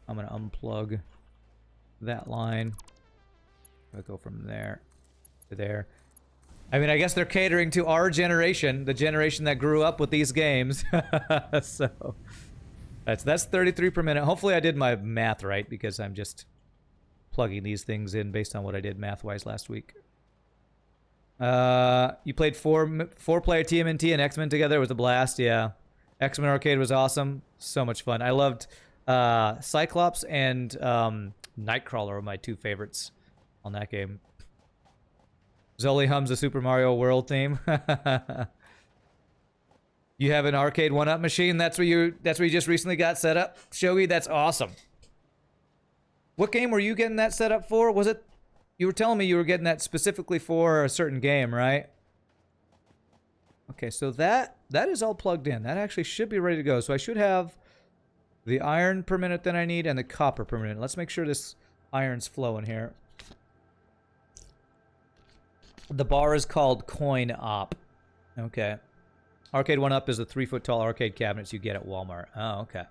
I'm going to unplug that line. I'll go from there to there. I mean, I guess they're catering to our generation, the generation that grew up with these games. So that's 33 per minute. Hopefully I did my math right, because I'm just plugging these things in based on what I did math-wise last week. You played four-player TMNT and X-Men together. It was a blast, yeah. X-Men Arcade was awesome. So much fun. I loved Cyclops and Nightcrawler were my two favorites on that game. Zoli hums the Super Mario World theme. You have an Arcade 1-Up machine? That's where you just recently got set up? Shogi, that's awesome. What game were you getting that set up for? Was it... You were telling me you were getting that specifically for a certain game, right? Okay, so that is all plugged in. That actually should be ready to go. So I should have the iron per minute that I need and the copper per minute. Let's make sure this iron's flowing here. The bar is called Coin Op. Okay. Arcade 1-Up is the 3-foot-tall arcade cabinets you get at Walmart. Oh, okay.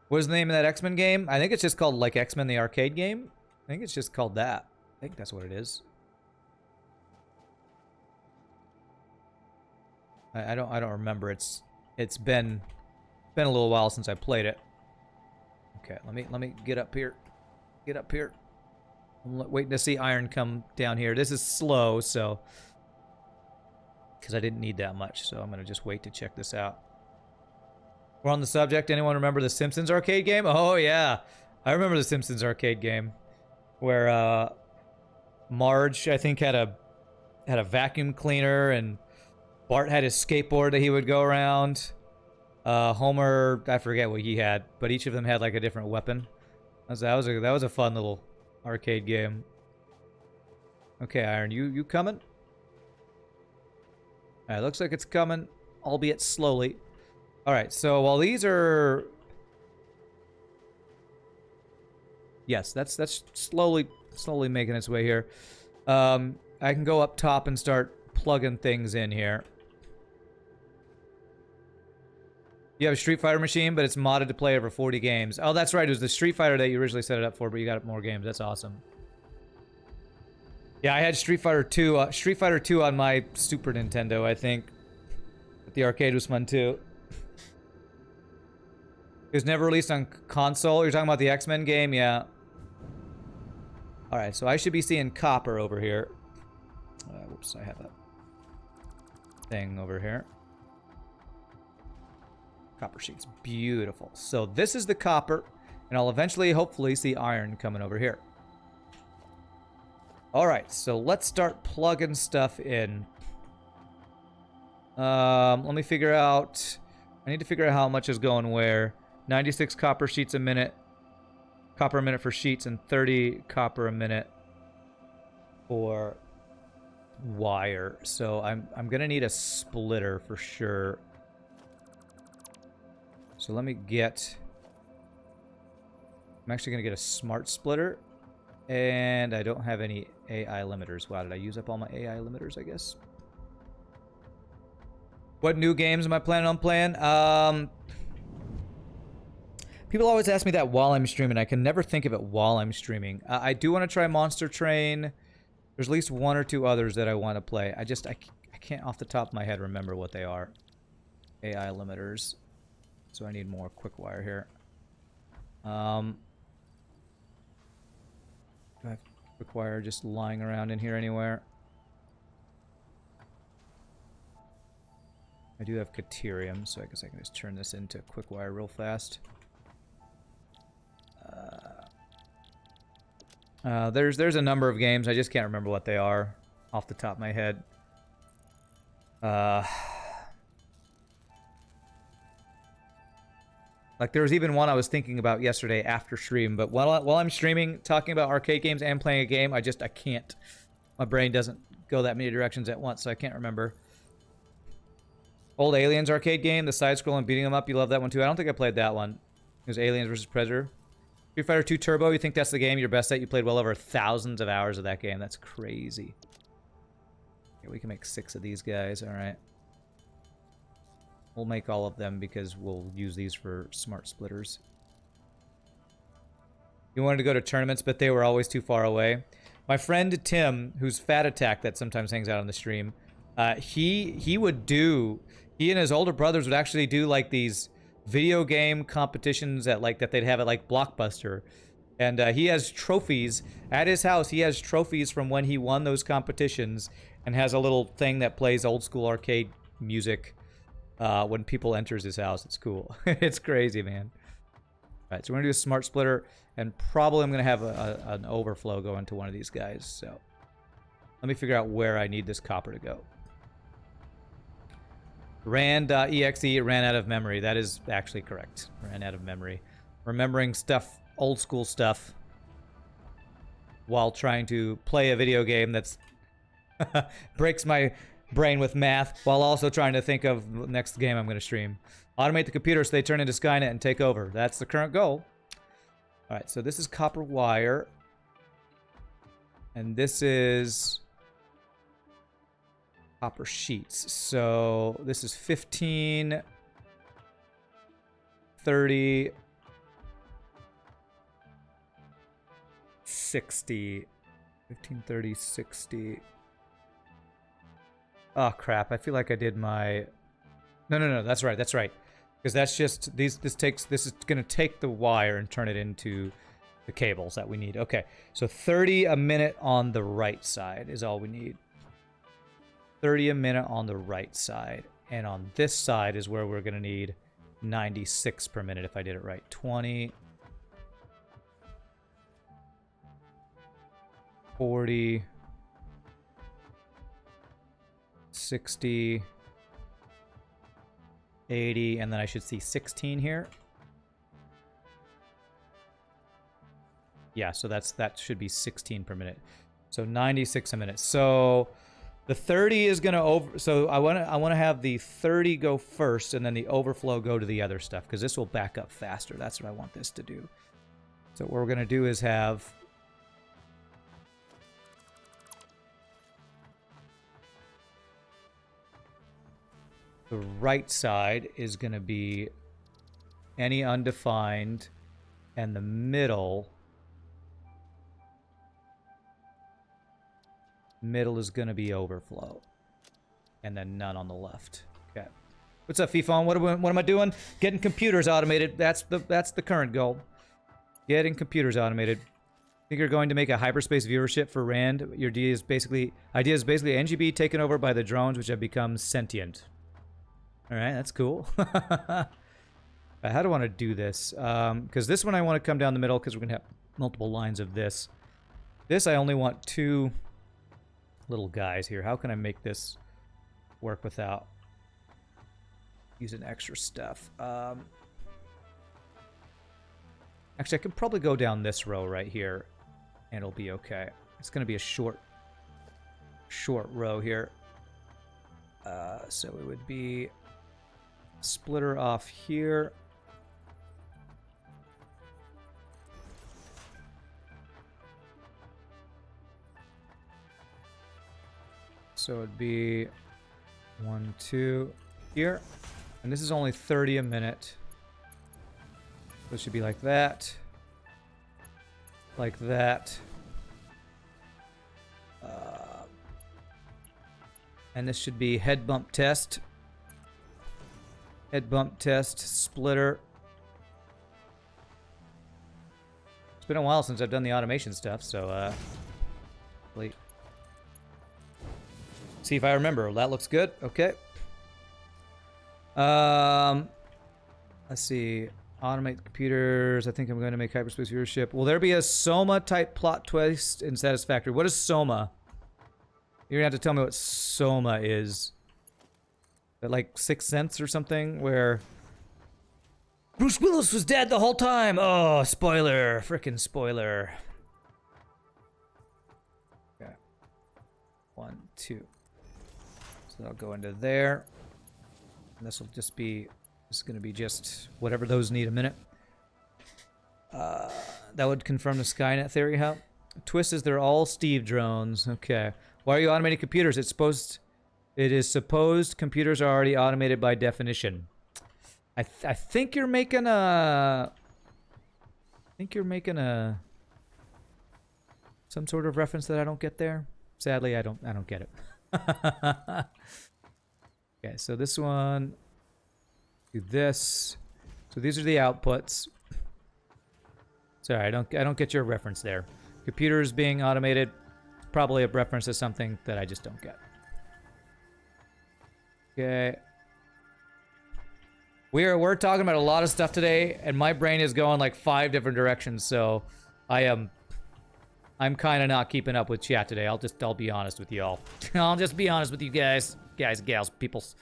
What is the name of that X-Men game? I think it's just called, like, X-Men the arcade game. I think it's just called that. I think that's what it is. I don't remember. It's been a little while since I played it. Okay, let me get up here. Get up here. I'm waiting to see iron come down here. This is slow, so because I didn't need that much, so I'm gonna just wait to check this out. We're on the subject. Anyone remember the Simpsons arcade game? Oh yeah, I remember the Simpsons arcade game, where Marge, I think, had a vacuum cleaner, and Bart had his skateboard that he would go around. Homer, I forget what he had, but each of them had like a different weapon. That was a fun little arcade game. Okay, Iron, you coming? Alright, looks like it's coming, albeit slowly. All right, so while these are... Yes, that's slowly making its way here. I can go up top and start plugging things in here. You have a Street Fighter machine, but it's modded to play over 40 games. Oh, that's right. It was the Street Fighter that you originally set it up for, but you got more games. That's awesome. Yeah, I had Street Fighter 2 on my Super Nintendo, I think. But the arcade was fun too. It was never released on console. You're talking about the X-Men game? Yeah. Alright, so I should be seeing copper over here. Whoops, I have a thing over here. Copper sheets. Beautiful. So this is the copper, and I'll eventually, hopefully, see iron coming over here. Alright, so let's start plugging stuff in. Let me figure out... I need to figure out how much is going where. 96 copper sheets a minute. Copper a minute for sheets, and 30 copper a minute for wire. So I'm gonna need a splitter for sure. So let me get... I'm actually gonna get a smart splitter. And I don't have any AI limiters. Wow, did I use up all my AI limiters, I guess? What new games am I planning on playing? People always ask me that while I'm streaming. I can never think of it while I'm streaming. I do want to try Monster Train. There's at least one or two others that I want to play. I can't off the top of my head remember what they are. AI limiters. So I need more quick wire here. Do I have quick wire just lying around in here anywhere? I do have Caterium, so I guess I can just turn this into quick wire real fast. There's a number of games. I just can't remember what they are off the top of my head. Like there was even one I was thinking about yesterday after stream, but while I'm streaming, talking about arcade games and playing a game, I can't. My brain doesn't go that many directions at once, so I can't remember. Old Aliens arcade game, the side-scrolling beating them up. You love that one too. I don't think I played that one. It was Aliens vs. Predator. Street Fighter 2 Turbo, you think that's the game you're best at? You played well over thousands of hours of that game. That's crazy. Okay, we can make 6 of these guys. All right. We'll make all of them because we'll use these for smart splitters. You wanted to go to tournaments, but they were always too far away. My friend Tim, who's Fat Attack, that sometimes hangs out on the stream, he and his older brothers would actually do like these video game competitions at that they'd have at like Blockbuster. And he has trophies at his house. He has trophies from when he won those competitions and has a little thing that plays old school arcade music when people enters his house. It's cool. It's crazy, man. All right, so we're gonna do a smart splitter, and probably I'm gonna have an overflow go into one of these guys. So let me figure out where I need this copper to go. Ran.exe ran out of memory. That is actually correct. Ran out of memory. Remembering stuff, old school stuff, while trying to play a video game that's breaks my brain with math, while also trying to think of the next game I'm going to stream. Automate the computer so they turn into Skynet and take over. That's the current goal. All right, so this is copper wire. And this is copper sheets. So this is 15, 30, 60. 15, 30, 60. Oh, crap. I feel like I did my... No, that's right. Because that's just... This is going to take the wire and turn it into the cables that we need. Okay, so 30 a minute on the right side is all we need. 30 a minute on the right side. And on this side is where we're going to need 96 per minute if I did it right. 20... 40... 60, 80, and then I should see 16 here. Yeah, so that should be 16 per minute. So 96 a minute. So The 30 is gonna over. So I wanna have the 30 go first, and then the overflow go to the other stuff, because this will back up faster. That's what I want this to do. So what we're gonna do is have the right side is gonna be any undefined, and the middle is going to be overflow, and then none on the left. Okay. What's up, Fifon? What am I doing? Getting computers automated. That's the current goal. Getting computers automated. Think you're going to make a hyperspace viewership for Rand? Your idea is basically NGB taken over by the drones, which have become sentient. All right, that's cool. How do I want to do this? Because this one I want to come down the middle, because we're going to have multiple lines of this. This I only want 2 little guys here. How can I make this work without using extra stuff? Actually, I can probably go down this row right here, and it'll be okay. It's going to be a short row here. So it would be splitter off here. So it'd be 1, 2 here. And this is only 30 a minute. So it should be like that. Like that. And this should be head bump test. Head bump test, splitter. It's been a while since I've done the automation stuff, so wait. See if I remember. That looks good. Okay. Let's see. Automate computers. I think I'm going to make hyperspace viewership. Will there be a Soma type plot twist in Satisfactory? What is Soma? You're going to have to tell me what Soma is. Is that like Sixth Sense or something? Where Bruce Willis was dead the whole time. Oh, spoiler. Frickin' spoiler. Okay. 1, 2. So that'll go into there. And this will just be, this is going to be just whatever those need a minute. That would confirm the Skynet theory, huh? Twist is they're all Steve drones. Okay. Why are you automating computers? It is supposed computers are already automated by definition. I think you're making a... some sort of reference that I don't get there. Sadly, I don't get it. Okay, so this one, do this. So these are the outputs. Sorry, I don't get your reference there. Computers being automated, probably a reference to something that I just don't get. Okay. We're talking about a lot of stuff today, and my brain is going like 5 different directions, so I'm kind of not keeping up with chat today. I'll be honest with y'all. I'll just be honest with you guys, gals, peoples.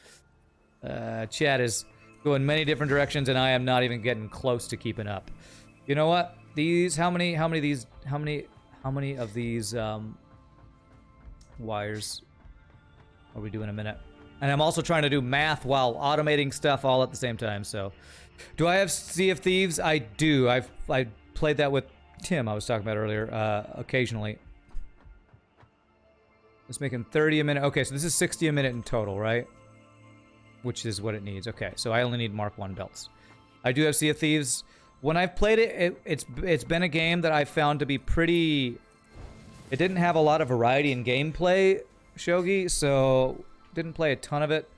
Chat is going many different directions, and I am not even getting close to keeping up. You know what? How many of these wires are we doing a minute? And I'm also trying to do math while automating stuff all at the same time. So, do I have Sea of Thieves? I do. I played that with Tim. I was talking about earlier. Occasionally. Let's make him 30 a minute. Okay, so this is 60 a minute in total, right? Which is what it needs. Okay, so I only need Mark 1 belts. I do have Sea of Thieves. When I've played it, it's been a game that I found to be pretty... It didn't have a lot of variety in gameplay, Shogi, so didn't play a ton of it.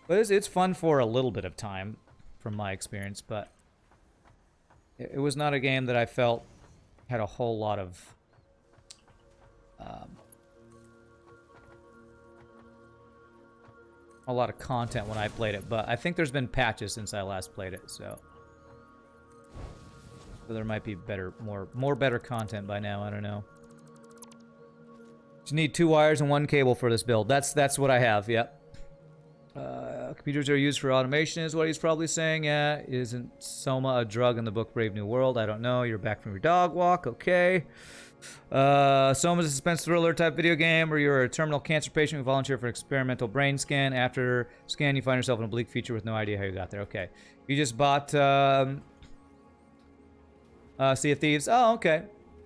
But it's fun for a little bit of time, from my experience, but it was not a game that I felt had a whole lot of... a lot of content when I played it, but I think there's been patches since I last played it, so there might be better, more better content by now. I don't know. Just need 2 wires and 1 cable for this build. That's what I have. Yep. Computers are used for automation is what he's probably saying. Yeah, isn't Soma a drug in the book Brave New World? I don't know. You're back from your dog walk. Okay. Soma's a suspense thriller type video game where you're a terminal cancer patient who volunteer for an experimental brain scan. After scan, you find yourself in a bleak future with no idea how you got there. Okay. You just bought Sea of Thieves. Oh, okay.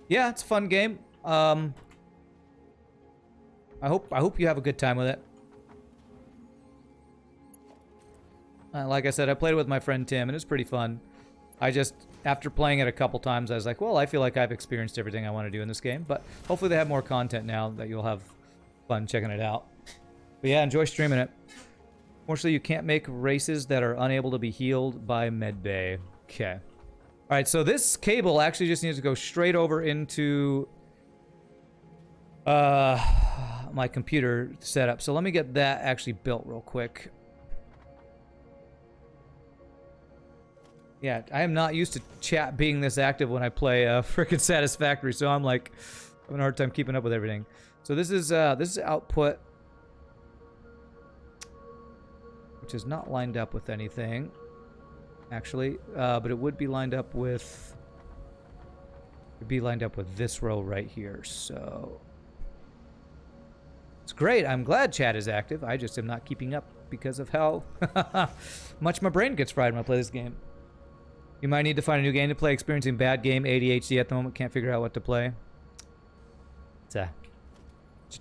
Yeah, it's a fun game. I hope you have a good time with it. Like I said, I played it with my friend Tim, and it's pretty fun. I just, after playing it a couple times, I was like, well, I feel like I've experienced everything I want to do in this game. But hopefully they have more content now that you'll have fun checking it out. But yeah, enjoy streaming it. Fortunately, you can't make races that are unable to be healed by medbay. Okay. All right, so this cable actually just needs to go straight over into my computer setup. So let me get that actually built real quick. Yeah, I am not used to chat being this active when I play frickin' Satisfactory, so I'm like having a hard time keeping up with everything. So this is output, which is not lined up with anything, actually, but it would be lined up with this row right here. So it's great. I'm glad chat is active. I just am not keeping up because of how much my brain gets fried when I play this game. You might need to find a new game to play. Experiencing bad game ADHD at the moment. Can't figure out what to play. It's a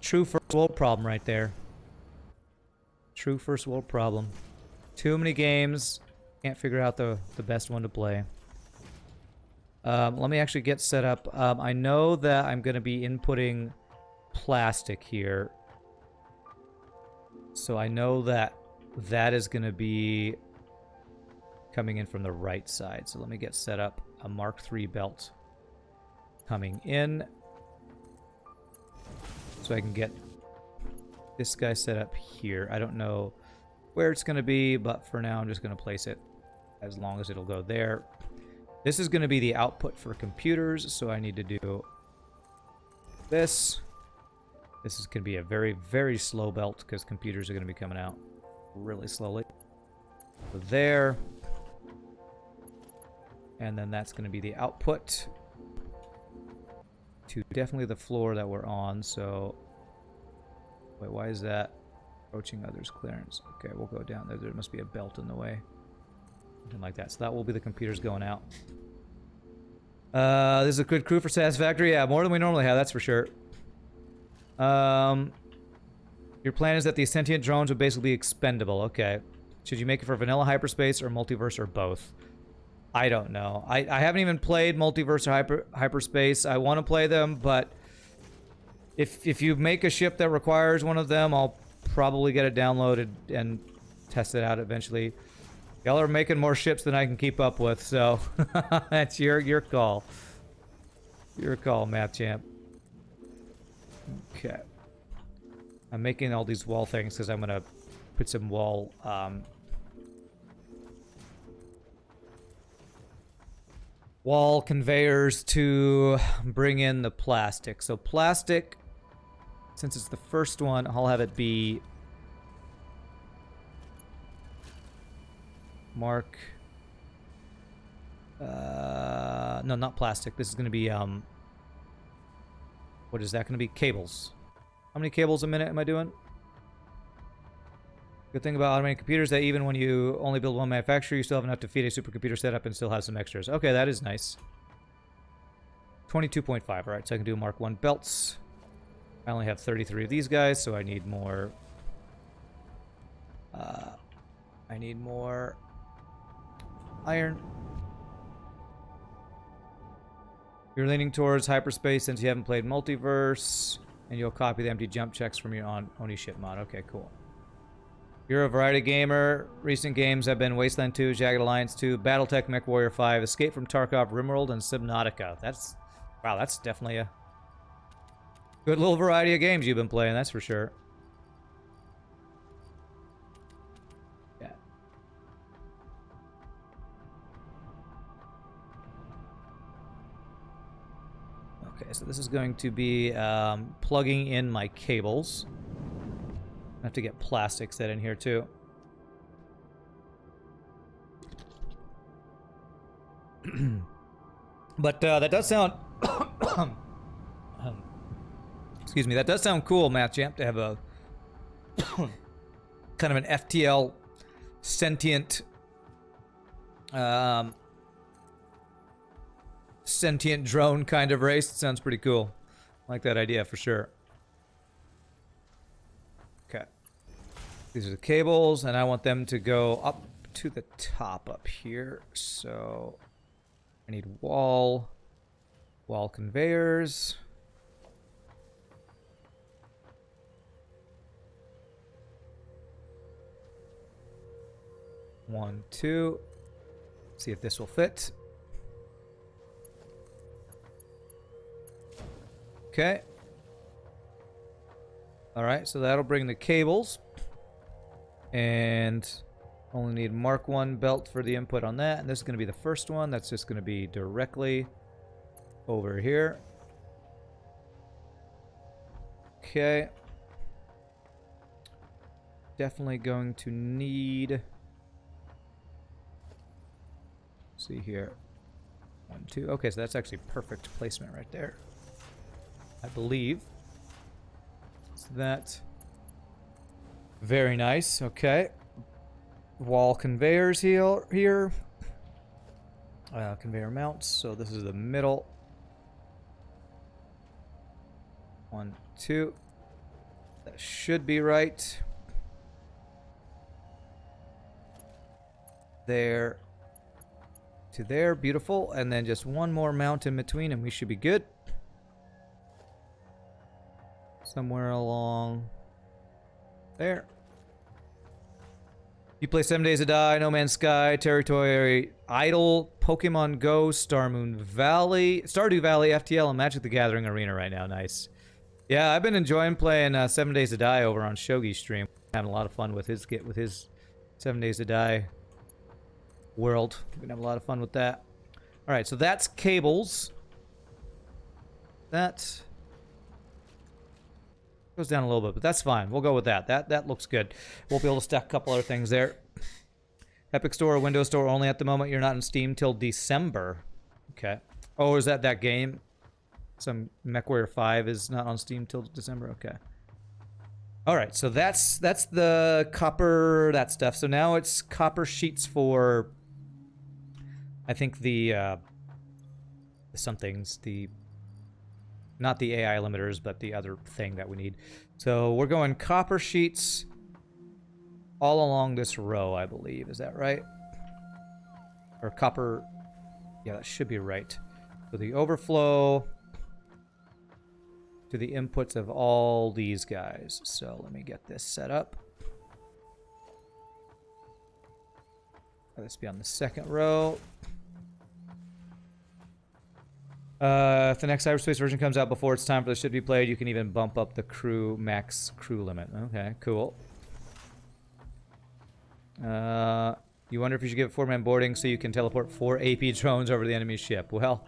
true first world problem right there. True first world problem. Too many games. Can't figure out the best one to play. Let me actually get set up. I know that I'm going to be inputting plastic here. So I know that that is going to be coming in from the right side. So let me get set up a Mark III belt coming in so I can get this guy set up here. I don't know where it's going to be, but for now I'm just going to place it as long as it'll go there. This is going to be the output for computers, so I need to do this. This is going to be a very, very slow belt because computers are going to be coming out really slowly. So there. And then that's going to be the output to definitely the floor that we're on. So, wait, why is that? Approaching others clearance. Okay, we'll go down there. There must be a belt in the way. Something like that. So that will be the computers going out. This is a good crew for Satisfactory. Yeah, more than we normally have, that's for sure. Your plan is that the sentient drones would basically be expendable. Okay. Should you make it for vanilla hyperspace or multiverse or both? I don't know. I haven't even played multiverse or hyperspace. I want to play them, but if you make a ship that requires one of them, I'll probably get it downloaded and test it out eventually. Y'all are making more ships than I can keep up with, so that's your call. Your call, Map Champ. Okay. I'm making all these wall things because I'm gonna put some wall wall conveyors to bring in the plastic. So plastic, since it's the first one, I'll have it be Mark. No, not plastic. This is going to be what is that going to be? Cables. How many cables a minute am I doing? Good thing about automated computers that even when you only build one manufacturer, you still have enough to feed a supercomputer setup and still have some extras. Okay, that is nice. 22.5. All right, so I can do Mark 1 belts. I only have 33 of these guys, so I need more. I need more iron. You're leaning towards hyperspace since you haven't played multiverse, and you'll copy the empty jump checks from your Oni ship mod. Okay, cool. You're a variety gamer. Recent games have been Wasteland 2, Jagged Alliance 2, Battletech MechWarrior 5, Escape from Tarkov, Rimworld, and Subnautica. That's, wow, that's definitely a good little variety of games you've been playing, that's for sure. Yeah. Okay, so this is going to be plugging in my cables. I have to get plastic set in here too. But that does sound... excuse me, that does sound cool, Matchamp, to have a kind of an FTL sentient sentient drone kind of race. It sounds pretty cool. I like that idea for sure. Okay. These are the cables, and I want them to go up to the top up here. So I need wall conveyors. One, two. See if this will fit. Okay. All right, so that'll bring the cables. And only need Mark 1 belt for the input on that. And this is going to be the first one. That's just going to be directly over here. Okay. Definitely going to need... see here. 1, 2. Okay, so that's actually perfect placement right there, I believe. So that... very nice. Okay. Wall conveyors here. Conveyor mounts. So this is the middle. 1, 2. That should be right. There to there. Beautiful. And then just one more mount in between and we should be good. Somewhere along there. You play 7 Days to Die, No Man's Sky, Territory Idle, Pokemon Go, Stardew Valley, FTL, and Magic the Gathering Arena right now. Nice. Yeah, I've been enjoying playing 7 Days to Die over on Shogi's stream. Having a lot of fun with his 7 Days to Die world. We're gonna have a lot of fun with that. All right, so that's cables. That goes down a little bit, but that's fine. We'll go with that. That looks good. We'll be able to stack a couple other things there. Epic Store or Windows Store only at the moment. You're not in Steam till December. Okay. Oh, is that game? Some MechWarrior 5 is not on Steam till December. Okay. All right. So that's the copper, that stuff. So now it's copper sheets for, I think the somethings, not the AI limiters, but the other thing that we need. So we're going copper sheets all along this row, I believe. Is that right? Or copper... yeah, that should be right. So the overflow to the inputs of all these guys. So let me get this set up. Let this be on the second row. If the next cyberspace version comes out before it's time for the ship to be played, you can even bump up the max crew limit. Okay, cool. You wonder if you should give 4-man boarding so you can teleport 4 AP drones over the enemy ship. Well,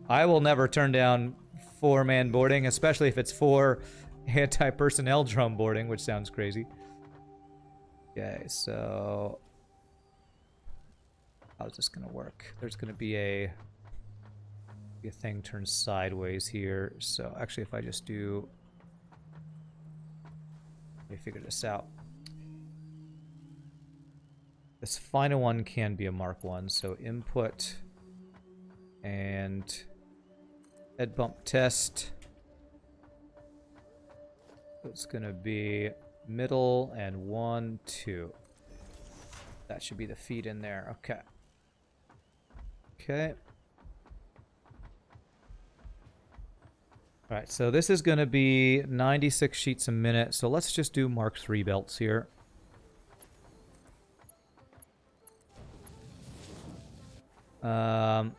I will never turn down 4-man boarding, especially if it's 4 anti-personnel drone boarding, which sounds crazy. Okay, so how's this gonna work? There's gonna be a thing turned sideways here. So actually, if I just do, let me figure this out. This final one can be a Mark 1. So input and head bump test. It's gonna be middle and 1, 2. That should be the feed in there. Okay. Okay. All right, so this is going to be 96 sheets a minute. So let's just do Mark 3 belts here. Although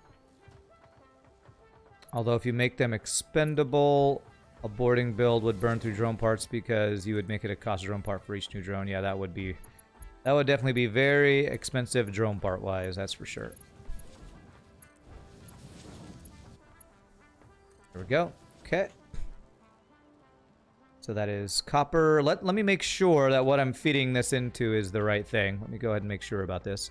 if you make them expendable, a boarding build would burn through drone parts because you would make it a cost drone part for each new drone. Yeah, that would definitely be very expensive drone part wise, that's for sure. There we go. Okay. So that is copper. Let me make sure that what I'm feeding this into is the right thing. Let me go ahead and make sure about this.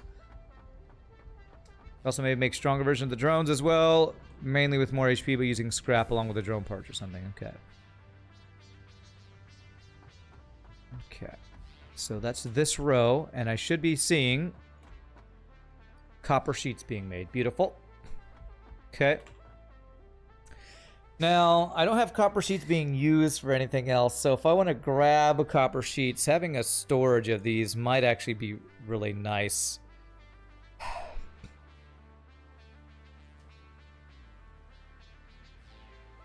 Also maybe make stronger version of the drones as well, mainly with more HP, but using scrap along with the drone parts or something. Okay. Okay. So that's this row, and I should be seeing copper sheets being made. Beautiful. Okay. Now, I don't have copper sheets being used for anything else, so if I want to grab copper sheets, having a storage of these might actually be really nice.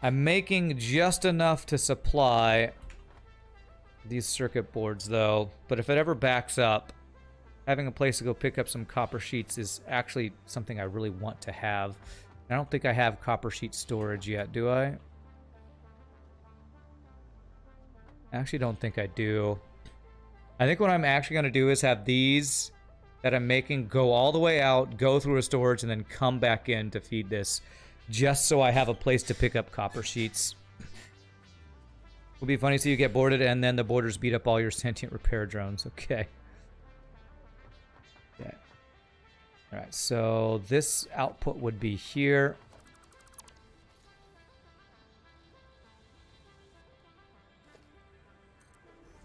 I'm making just enough to supply these circuit boards, though, but if it ever backs up, having a place to go pick up some copper sheets is actually something I really want to have. I don't think I have copper sheet storage yet, do I? I actually don't think I do. I think what I'm actually going to do is have these that I'm making go all the way out, go through a storage, and then come back in to feed this, just so I have a place to pick up copper sheets. Would be funny to see you get boarded and then the boarders beat up all your sentient repair drones. Okay. Yeah. Alright, so this output would be here.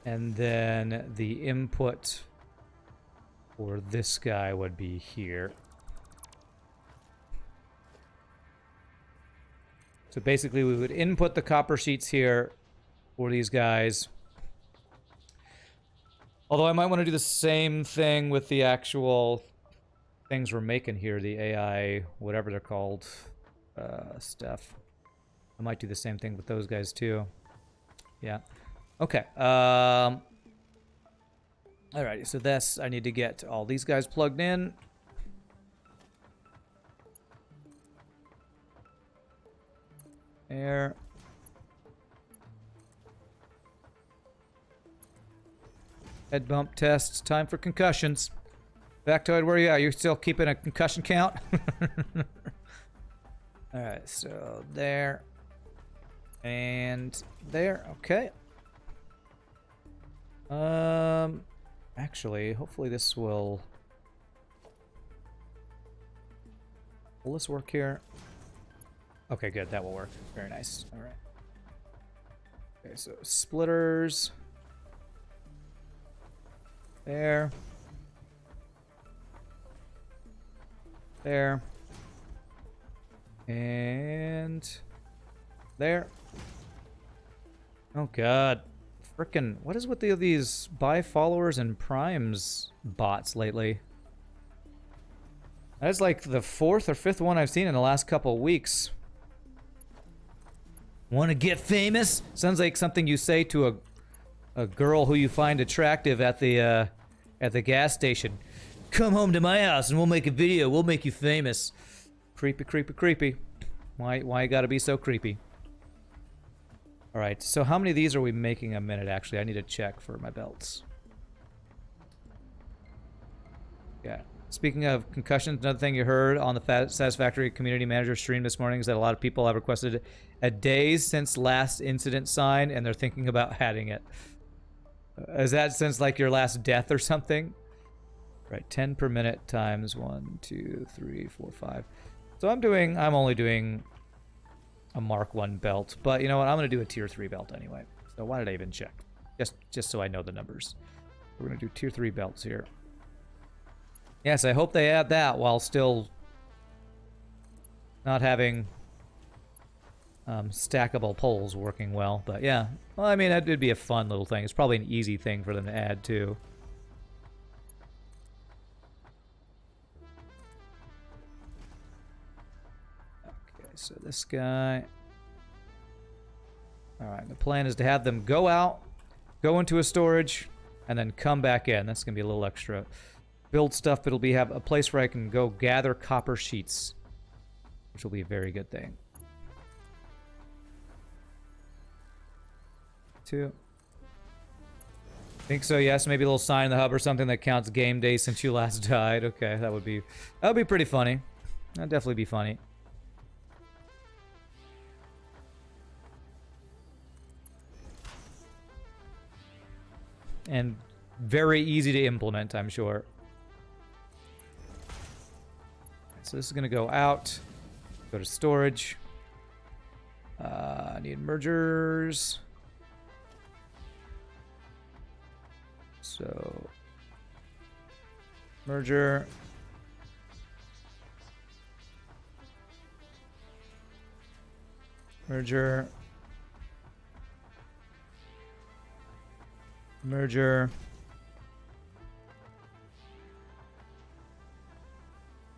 And then the input for this guy would be here. So basically we would input the copper sheets here for these guys. Although I might want to do the same thing with the actual things we're making here, the AI, whatever they're called, stuff. I might do the same thing with those guys too. Yeah. Okay. Alrighty, so this, I need to get all these guys plugged in. There. Head bump tests. Time for concussions. Factoid, where are you at? You still keeping a concussion count? Alright, so there. And there. Okay. Actually, hopefully this will this work here? Okay, good. That will work. Very nice. All right. Okay, so splitters. There. There. And there. Oh, God. Frickin', what is with these buy followers and primes bots lately? That is like the 4th or 5th one I've seen in the last couple weeks. Want to get famous? Sounds like something you say to a girl who you find attractive at the gas station. Come home to my house and we'll make a video. We'll make you famous. Creepy, creepy, creepy. Why you gotta be so creepy? Alright, so how many of these are we making a minute, actually? I need to check for my belts. Yeah. Speaking of concussions, another thing you heard on the Satisfactory community manager stream this morning is that a lot of people have requested a days since last incident sign, and they're thinking about adding it. Is that since, like, your last death or something? Right, 10 per minute times 1, 2, 3, 4, 5. So I'm only doing a Mark 1 belt, but you know what? I'm going to do a tier 3 belt anyway. So why did I even check? Just so I know the numbers. We're going to do tier 3 belts here. Yes, I hope they add that while still not having stackable poles working well. But yeah, well, I mean, it'd be a fun little thing. It's probably an easy thing for them to add too. So this guy. Alright, the plan is to have them go out, go into a storage, and then come back in. That's going to be a little extra. Build stuff, but it'll have a place where I can go gather copper sheets, which will be a very good thing. 2. Think so, yes. Maybe a little sign in the hub or something that counts game day since you last died. Okay, that would be pretty funny. That'd definitely be funny. And very easy to implement, I'm sure. so this is going to go out. Go to storage. I need mergers. So, merger. Merger. Merger.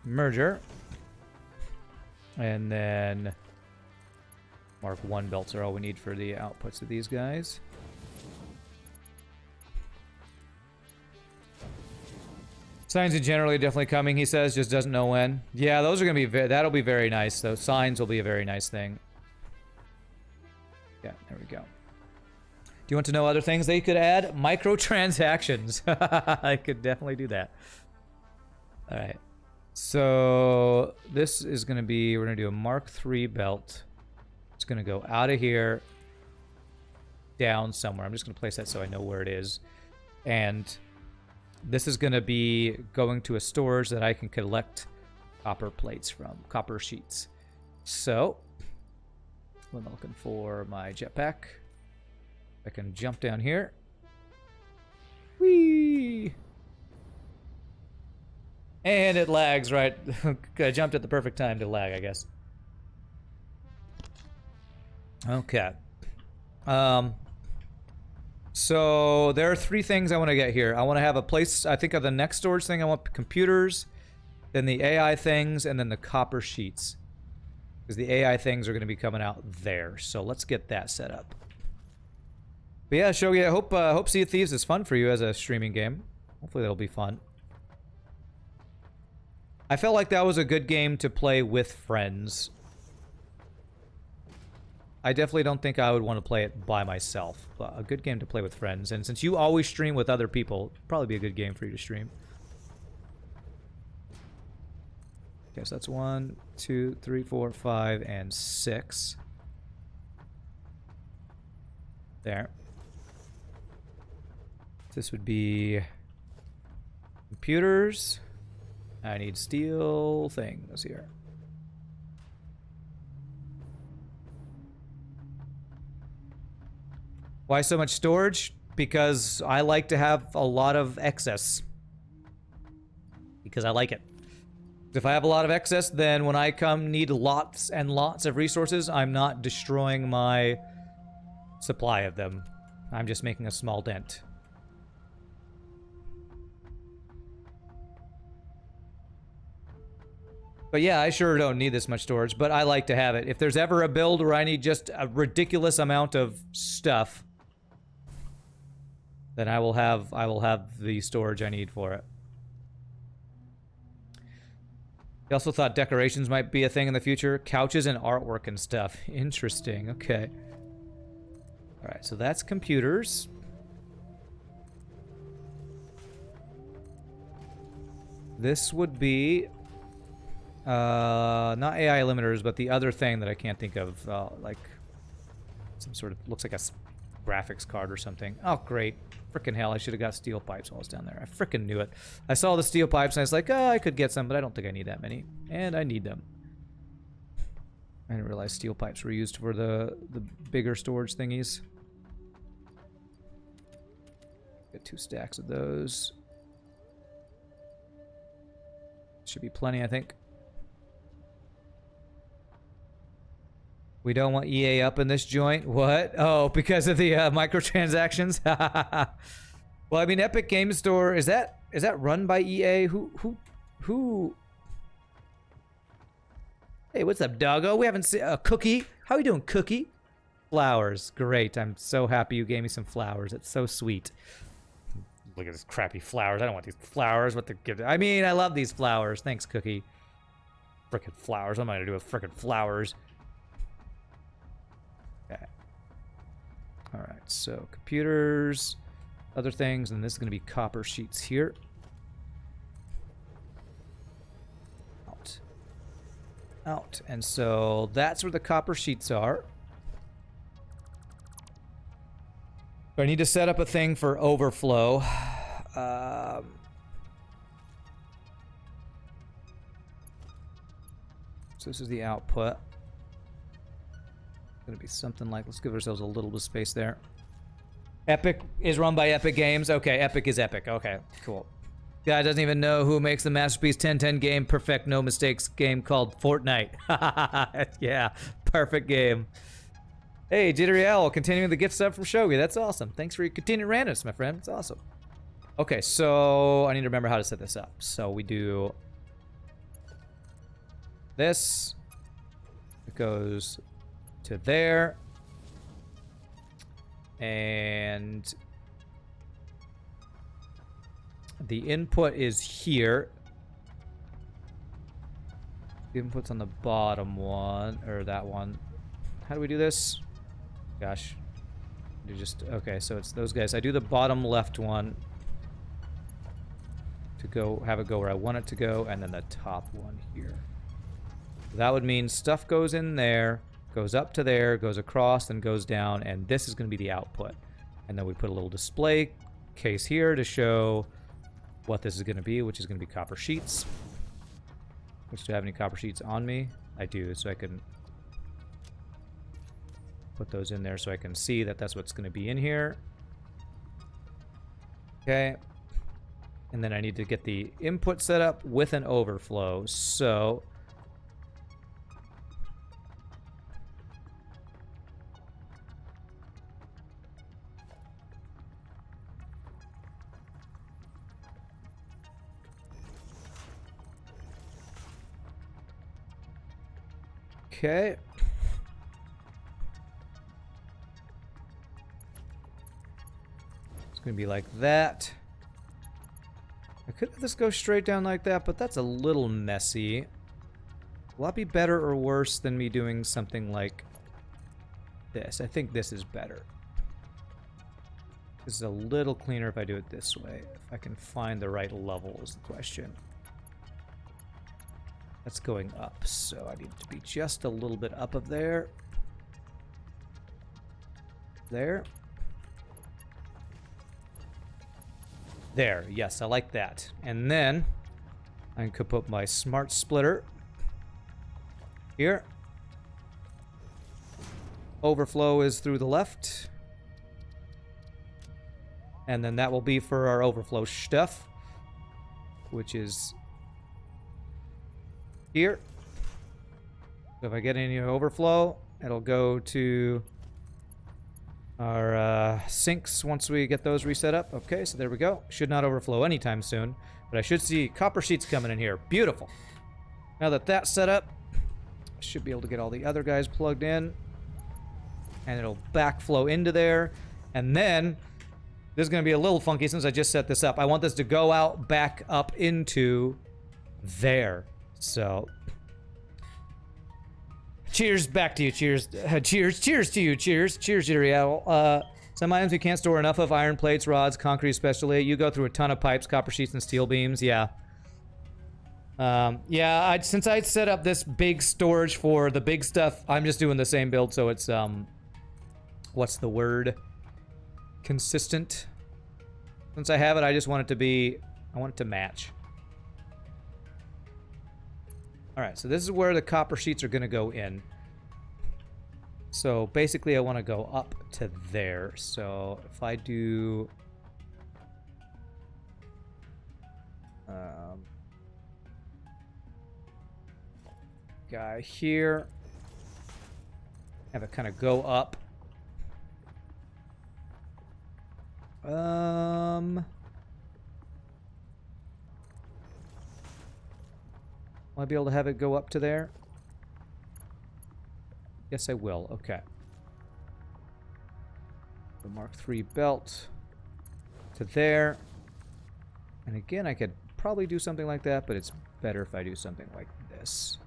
Merger. And then Mark 1 belts are all we need for the outputs of these guys. Signs are generally definitely coming, he says, just doesn't know when. Yeah, those are going to be, that'll be very nice. Those signs will be a very nice thing. Yeah, there we go. Do you want to know other things they could add? Microtransactions. I could definitely do that. All right. So this is going to be, we're going to do a Mark III belt. It's going to go out of here, down somewhere. I'm just going to place that so I know where it is. And this is going to be going to a storage that I can collect copper plates from, copper sheets. So, what am I looking for? My jetpack. I can jump down here. Whee! And it lags, right? I jumped at the perfect time to lag, I guess. Okay. So there are 3 things I want to get here. I want to have a place, I think of the next storage thing, I want computers, then the AI things, and then the copper sheets. Because the AI things are going to be coming out there. So let's get that set up. But yeah, Shogi, I hope Sea of Thieves is fun for you as a streaming game. Hopefully that'll be fun. I felt like that was a good game to play with friends. I definitely don't think I would want to play it by myself. But a good game to play with friends. And since you always stream with other people, it'd probably be a good game for you to stream. Okay, so that's 1, 2, 3, 4, 5, and 6. There. This would be computers. I need steel things here. Why so much storage? Because I like to have a lot of excess. Because I like it. If I have a lot of excess, then when I need lots and lots of resources, I'm not destroying my supply of them. I'm just making a small dent. But yeah, I sure don't need this much storage, but I like to have it. If there's ever a build where I need just a ridiculous amount of stuff, then I will have the storage I need for it. He also thought decorations might be a thing in the future. Couches and artwork and stuff. Interesting. Okay. All right, so that's computers. This would be not AI limiters, but the other thing that I can't think of, like some sort of, looks like a graphics card or something. Oh, great. Frickin' hell, I should have got steel pipes while I was down there. I frickin' knew it. I saw the steel pipes and I was like, oh, I could get some, but I don't think I need that many. And I need them. I didn't realize steel pipes were used for the bigger storage thingies. Get 2 stacks of those. Should be plenty, I think. We don't want EA up in this joint. What? Oh, because of the microtransactions? Well, I mean, Epic Game Store, is that run by EA? Who? Hey, what's up, doggo? We haven't seen a Cookie. How are you doing, Cookie? Flowers. Great. I'm so happy you gave me some flowers. It's so sweet. Look at this crappy flowers. I don't want these flowers. What the give? I mean, I love these flowers. Thanks, Cookie. Frickin' flowers. What am I gonna do with frickin' flowers? Okay. All right. So computers, other things, and this is gonna be copper sheets here. Out. And so that's where the copper sheets are. I need to set up a thing for overflow. So this is the output. It's gonna be something like, let's give ourselves a little bit of space there. Epic is run by Epic Games. Okay, Epic is Epic. Okay, cool. Guy doesn't even know who makes the masterpiece 10-10 game, perfect, no mistakes game called Fortnite. Yeah, perfect game. Hey, Jittery Owl, continuing the gift sub from Shogi. That's awesome. Thanks for your continued randomness, my friend. It's awesome. Okay, so I need to remember how to set this up. So we do this. It goes to there. And the input is here. The input's on the bottom one, or that one. How do we do this? Gosh. Do just, okay, so it's those guys. I do the bottom left one to go, have it go where I want it to go, and then the top one here. That would mean stuff goes in there, goes up to there, goes across, then goes down, and this is going to be the output. And then we put a little display case here to show what this is going to be, which is going to be copper sheets. Which, do I have any copper sheets on me? I do, so I can put those in there so I can see that that's what's going to be in here. Okay. And then I need to get the input set up with an overflow, so okay. It's going to be like that. I could have this go straight down like that, but that's a little messy. Will that be better or worse than me doing something like this? I think this is better. This is a little cleaner if I do it this way. If I can find the right level is the question. That's going up, so I need it to be just a little bit up of there. There. There, yes, I like that. And then I could put my smart splitter here. Overflow is through the left. And then that will be for our overflow stuff, which is here. So if I get any overflow, it'll go to our sinks once we get those reset up. Okay, so there we go. Should not overflow anytime soon, but I should see copper sheets coming in here. Beautiful. Now that that's set up, I should be able to get all the other guys plugged in, and it'll backflow into there. And then this is going to be a little funky since I just set this up. I want this to go out back up into there. So cheers back to you. Cheers. Cheers to you. Cheers, Jittery Owl. Some items you can't store enough of: iron plates, rods, concrete especially. You go through a ton of pipes, copper sheets, and steel beams. Yeah. Yeah, since I set up this big storage for the big stuff, I'm just doing the same build, so it's, what's the word? Consistent. Since I have it, I just want it to be, I want it to match. Alright, so this is where the copper sheets are going to go in. So basically I want to go up to there. So if I do guy here, have it kind of go up. Will I be able to have it go up to there? Yes, I will. Okay. The Mark III belt to there. And again, I could probably do something like that, but it's better if I do something like this.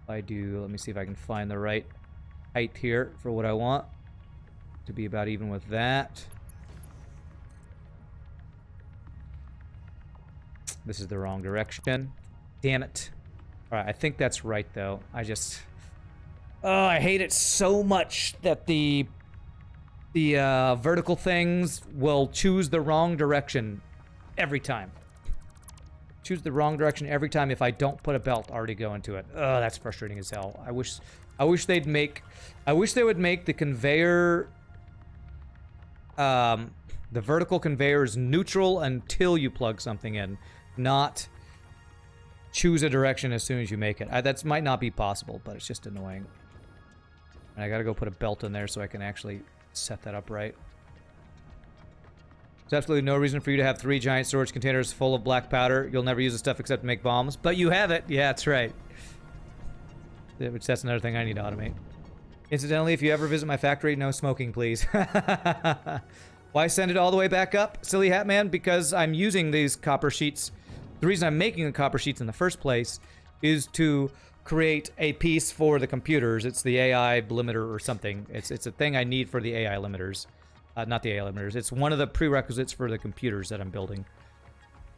If I do, let me see if I can find the right height here for what I want to be about even with that. This is the wrong direction. Damn it. Alright, I think that's right, though. I just... Oh, I hate it so much that the vertical things will choose the wrong direction every time. choose the wrong direction every time if I don't put a belt already going to it. Oh, that's frustrating as hell. I wish they would make the conveyor, the vertical conveyors neutral until you plug something in, not choose a direction as soon as you make it. That might not be possible, but it's just annoying. And I gotta go put a belt in there so I can actually set that up right. There's absolutely no reason for you to have 3 giant storage containers full of black powder. You'll never use the stuff except to make bombs. But you have it! Yeah, that's right. Which that's another thing I need to automate. Incidentally, if you ever visit my factory, no smoking, please. Why send it all the way back up, silly hat man? Because I'm using these copper sheets. The reason I'm making the copper sheets in the first place is to create a piece for the computers. It's the AI limiter or something. It's a thing I need for the AI limiters. Not the AI limiters. It's one of the prerequisites for the computers that I'm building.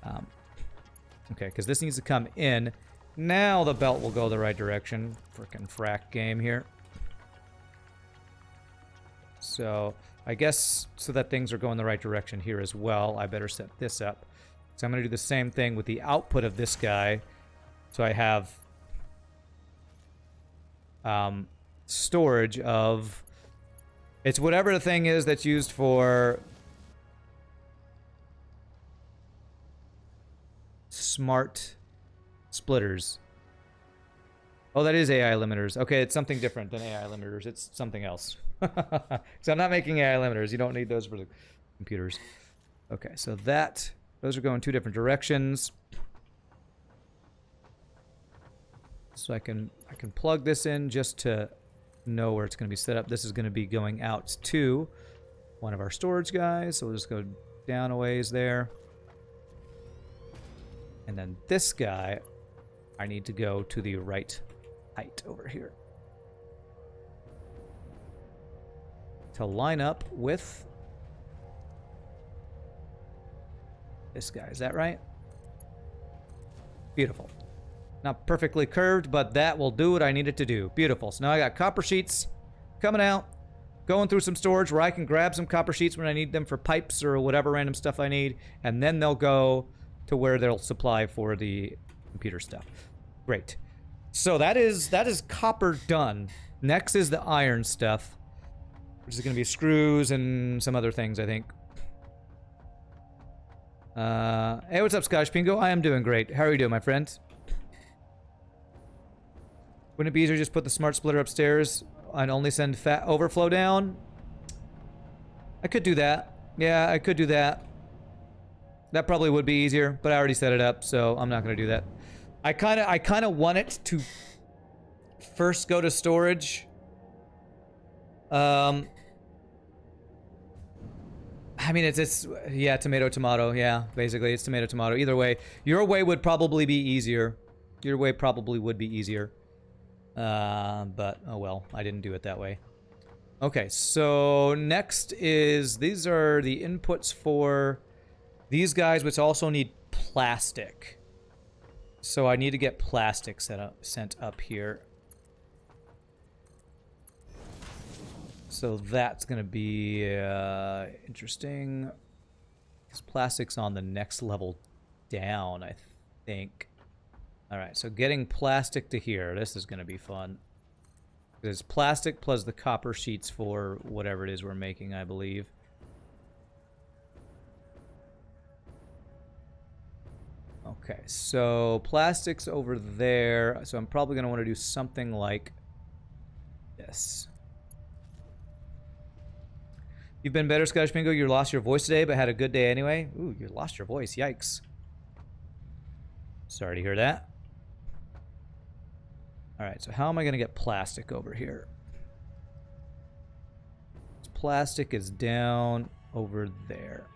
Okay, because this needs to come in. Now the belt will go the right direction. Frickin' frack game here. So, I guess so that things are going the right direction here as well, I better set this up. So I'm going to do the same thing with the output of this guy. So I have storage of... It's whatever the thing is that's used for smart splitters. Oh, that is AI limiters. Okay, it's something different than AI limiters. It's something else. So I'm not making AI limiters. You don't need those for the computers. Okay, so those are going 2 different directions. So I can plug this in just to know where it's going to be set up. This is going to be going out to one of our storage guys. So we'll just go down a ways there. And then this guy, I need to go to the right height over here to line up with this guy. Is that right? Beautiful. Not perfectly curved, but that will do what I need it to do. Beautiful. So now I got copper sheets coming out, going through some storage where I can grab some copper sheets when I need them for pipes or whatever random stuff I need, and then they'll go to where they'll supply for the computer stuff. Great. So that is copper done. Next is the iron stuff, which is going to be screws and some other things, I think. Hey, what's up, Scottish Pingo? I am doing great. How are you doing, my friend? Wouldn't it be easier to just put the smart splitter upstairs and only send fat overflow down? I could do that. Yeah, I could do that. That probably would be easier, but I already set it up, so I'm not going to do that. I kind of want it to first go to storage. I mean, it's yeah, tomato, yeah, basically, it's tomato. Either way, your way would probably be easier. Your way probably would be easier. But, oh well, I didn't do it that way. Okay, so next is, these are the inputs for these guys, which also need plastic. So I need to get plastic sent up here. So that's going to be interesting. Because plastic's on the next level down, I think. Alright, so getting plastic to here. This is going to be fun. There's plastic plus the copper sheets for whatever it is we're making, I believe. Okay, so plastic's over there. So I'm probably going to want to do something like this. You've been better, Scottish Bingo. You lost your voice today, but had a good day anyway. Ooh, you lost your voice. Yikes. Sorry to hear that. Alright, so how am I going to get plastic over here? Plastic is down over there.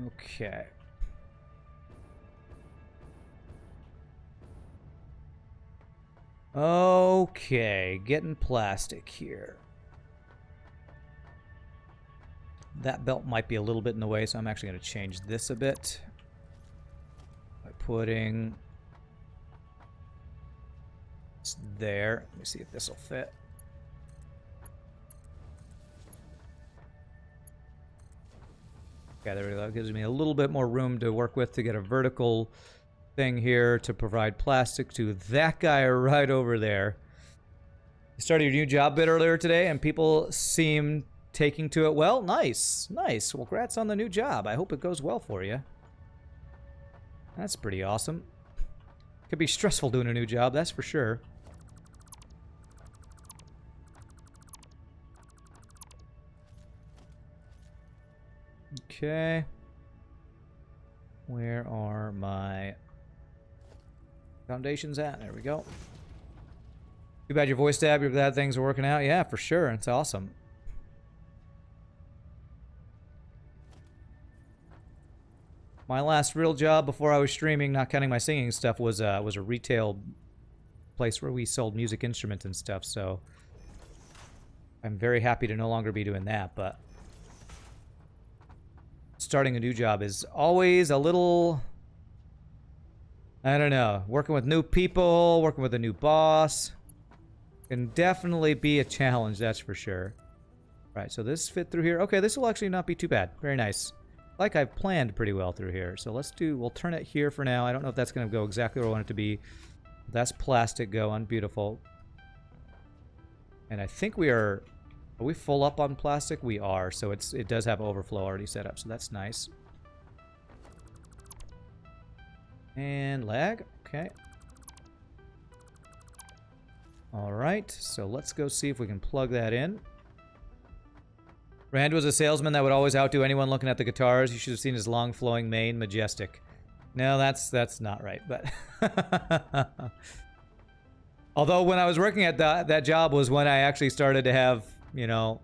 Okay. Okay, getting plastic here. That belt might be a little bit in the way, so I'm actually going to change this a bit. By putting this there. Let me see if this will fit. Yeah, there we go. It gives me a little bit more room to work with to get a vertical thing here to provide plastic to that guy right over there. You started your new job bit earlier today, and people seem taking to it well. Nice, nice. Well, congrats on the new job. I hope it goes well for you. That's pretty awesome. Could be stressful doing a new job, that's for sure. Okay. Where are my foundations at? There we go. Too bad your voice tab, you're glad things are working out. Yeah, for sure. It's awesome. My last real job before I was streaming, not counting my singing stuff, was a retail place where we sold music instruments and stuff, so I'm very happy to no longer be doing that, but starting a new job is always a little, I don't know, working with new people, working with a new boss can definitely be a challenge, that's for sure. Right, so this fit through here. Okay, this will actually not be too bad. Very nice. Like I've planned pretty well through here. So we'll turn it here for now. I don't know if that's going to go exactly where I want it to be. That's plastic going. Beautiful. And I think are we full up on plastic? We are. So it does have overflow already set up. So that's nice. And lag. Okay. All right. So let's go see if we can plug that in. Rand was a salesman that would always outdo anyone looking at the guitars. You should have seen his long flowing mane. Majestic. No, that's not right, but although when I was working at that job was when I actually started to have, you know,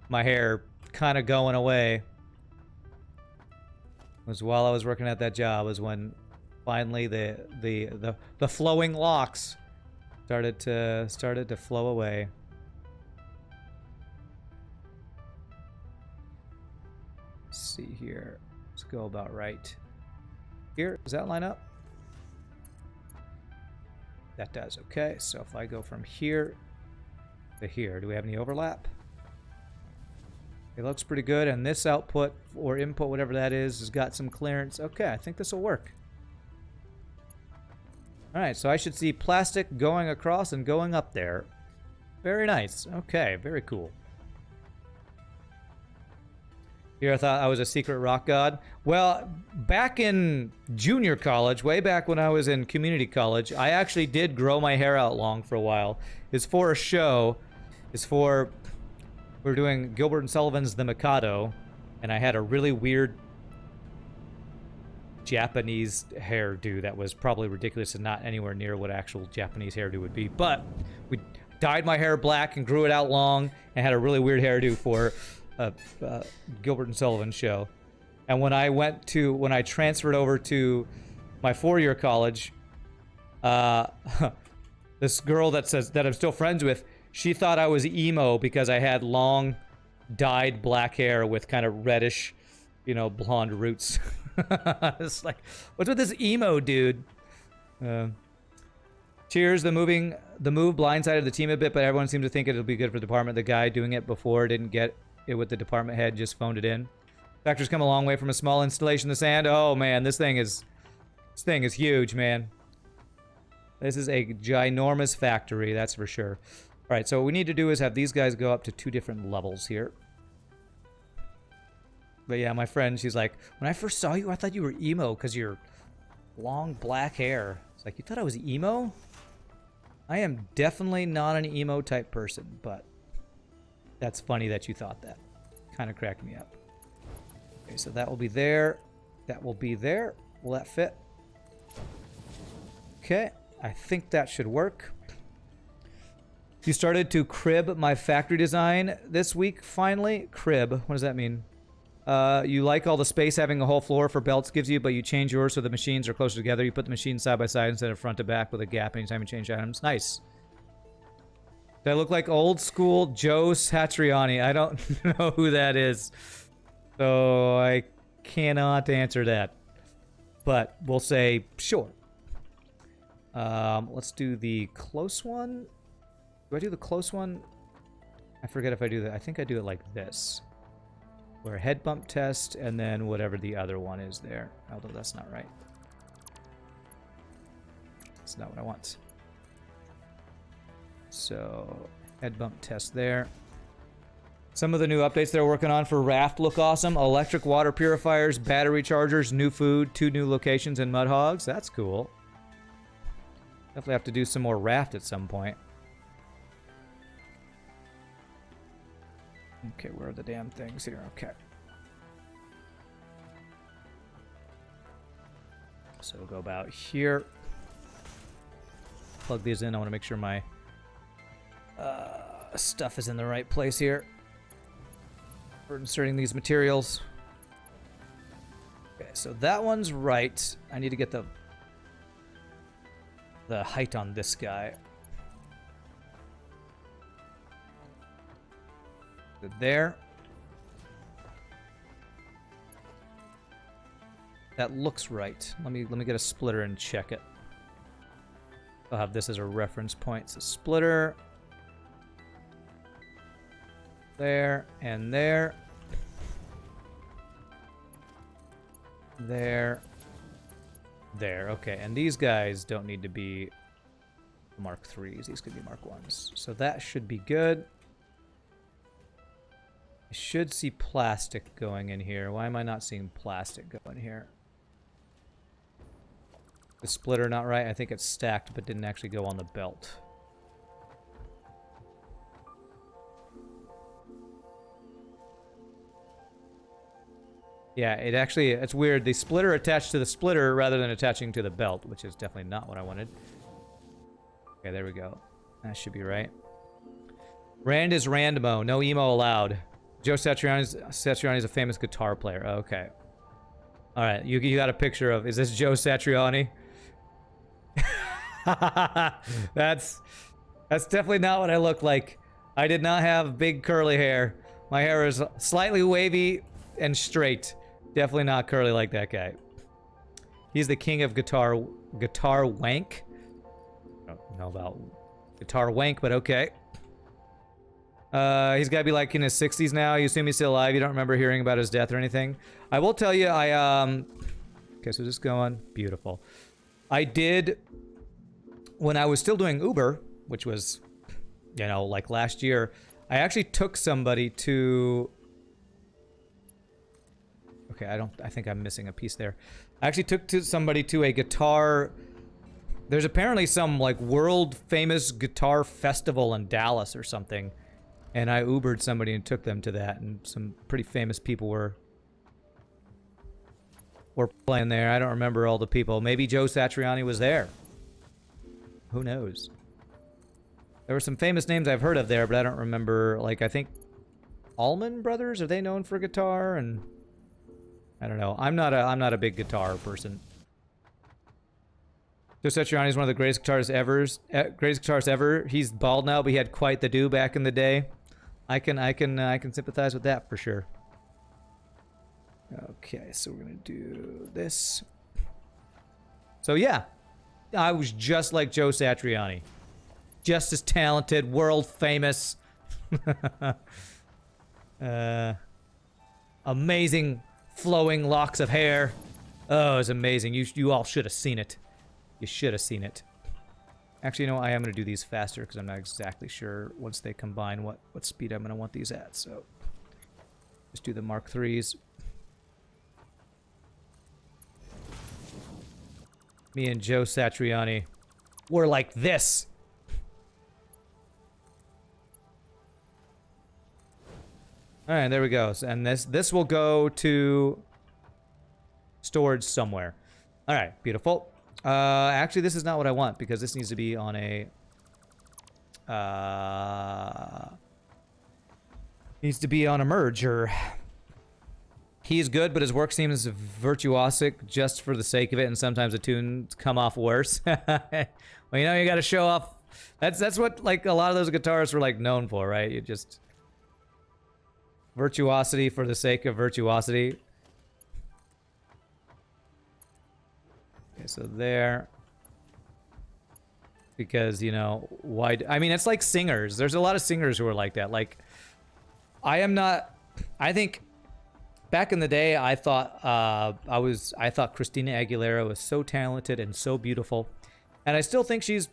my hair kind of going away. Was while I was working at that job was when finally the flowing locks started to flow away. Let's see here. Let's go about right. Here, does that line up? That does, okay. So if I go from here to here, do we have any overlap? It looks pretty good, and this output or input, whatever that is, has got some clearance. Okay, I think this will work. All right, so I should see plastic going across and going up there. Very nice. Okay, very cool. Here I thought I was a secret rock god. Well, back in junior college, way back when I was in community college, I actually did grow my hair out long for a while. It's for a show. We're doing Gilbert and Sullivan's The Mikado, and I had a really weird Japanese hairdo that was probably ridiculous and not anywhere near what actual Japanese hairdo would be. But we dyed my hair black and grew it out long and had a really weird hairdo for Gilbert and Sullivan show. And when I transferred over to my four-year college, this girl that I'm still friends with, she thought I was emo because I had long dyed black hair with kind of reddish, blonde roots. It's like, what's with this emo dude? Cheers. The move blindsided the team a bit, but everyone seemed to think it'll be good for the department. The guy doing it before didn't get it with the department head, just phoned it in. Factory's come a long way from a small installation in the sand. Oh man, this thing is huge, man. This is a ginormous factory, that's for sure. All right, so what we need to do is have these guys go up to 2 different levels here. But yeah, my friend, she's like, when I first saw you, I thought you were emo because you're long black hair. It's like, you thought I was emo? I am definitely not an emo type person, but that's funny that you thought that. Kind of cracked me up. Okay, so that will be there. That will be there. Will that fit? Okay, I think that should work. You started to crib my factory design this week, finally? Crib, what does that mean? You like all the space having a whole floor for belts gives you, but you change yours so the machines are closer together. You put the machines side by side instead of front to back with a gap anytime you change items. Nice. Do I look like old school Joe Satriani? I don't know who that is, so I cannot answer that. But we'll say sure. Let's do the close one. Do I do the close one? I forget if I do that. I think I do it like this. Or head bump test, and then whatever the other one is there. Although that's not right. That's not what I want. So, head bump test there. Some of the new updates they're working on for Raft look awesome. Electric water purifiers, battery chargers, new food, 2 new locations, and mud hogs. That's cool. Definitely have to do some more Raft at some point. Okay, where are the damn things here? Okay. So we'll go about here. Plug these in. I want to make sure my stuff is in the right place here. For inserting these materials. Okay, so that one's right. I need to get the height on this guy. There. That looks right. Let me get a splitter and check it. I'll have this as a reference point. So splitter. There and there. There. There. Okay, and these guys don't need to be Mark 3s. These could be Mark 1s. So that should be good. I should see plastic going in here. Why am I not seeing plastic going here? The splitter not right. I think it's stacked but didn't actually go on the belt. Yeah, it's weird. The splitter attached to the splitter rather than attaching to the belt, which is definitely not what I wanted. Okay, there we go. That should be right. Rand is Randmo. No emo allowed. Joe Satriani is a famous guitar player. Okay. All right, you got a picture of... Is this Joe Satriani? That's definitely not what I look like. I did not have big curly hair. My hair is slightly wavy and straight. Definitely not curly like that guy. He's the king of guitar wank. I don't know about guitar wank, but okay. He's got to be like in his 60s now. You assume he's still alive. You don't remember hearing about his death or anything. I will tell you, okay, so just going. Beautiful. I did, when I was still doing Uber, which was, you know, like last year, I actually took somebody to... Okay, I think I'm missing a piece there. I actually took somebody to a guitar... There's apparently some, like, world-famous guitar festival in Dallas or something. And I Ubered somebody and took them to that, and some pretty famous people were playing there. I don't remember all the people. Maybe Joe Satriani was there. Who knows? There were some famous names I've heard of there, but I don't remember. Like, I think Allman Brothers, are they known for guitar? And I don't know. I'm not a big guitar person. Joe Satriani is one of the greatest guitarists ever. He's bald now, but he had quite the do back in the day. I can sympathize with that for sure. Okay, so we're gonna do this. So yeah, I was just like Joe Satriani, just as talented, world famous, amazing flowing locks of hair. Oh, it was amazing. You all should have seen it. You should have seen it. Actually, you know, I am going to do these faster because I'm not exactly sure once they combine what speed I'm going to want these at. So just do the Mark 3s. Me and Joe Satriani were like this. All right, there we go. And this will go to storage somewhere. All right, beautiful. Actually, this is not what I want because this needs to be on a merger. He's good, but his work seems virtuosic just for the sake of it, and sometimes the tunes come off worse. Well, you know, you got to show off. That's what like a lot of those guitarists were like known for, right? You just virtuosity for the sake of virtuosity. Okay, so there. Because, you know, why... I mean, it's like singers. There's a lot of singers who are like that. Like, I am not... I think back in the day, I thought I thought Christina Aguilera was so talented and so beautiful, and I still think she's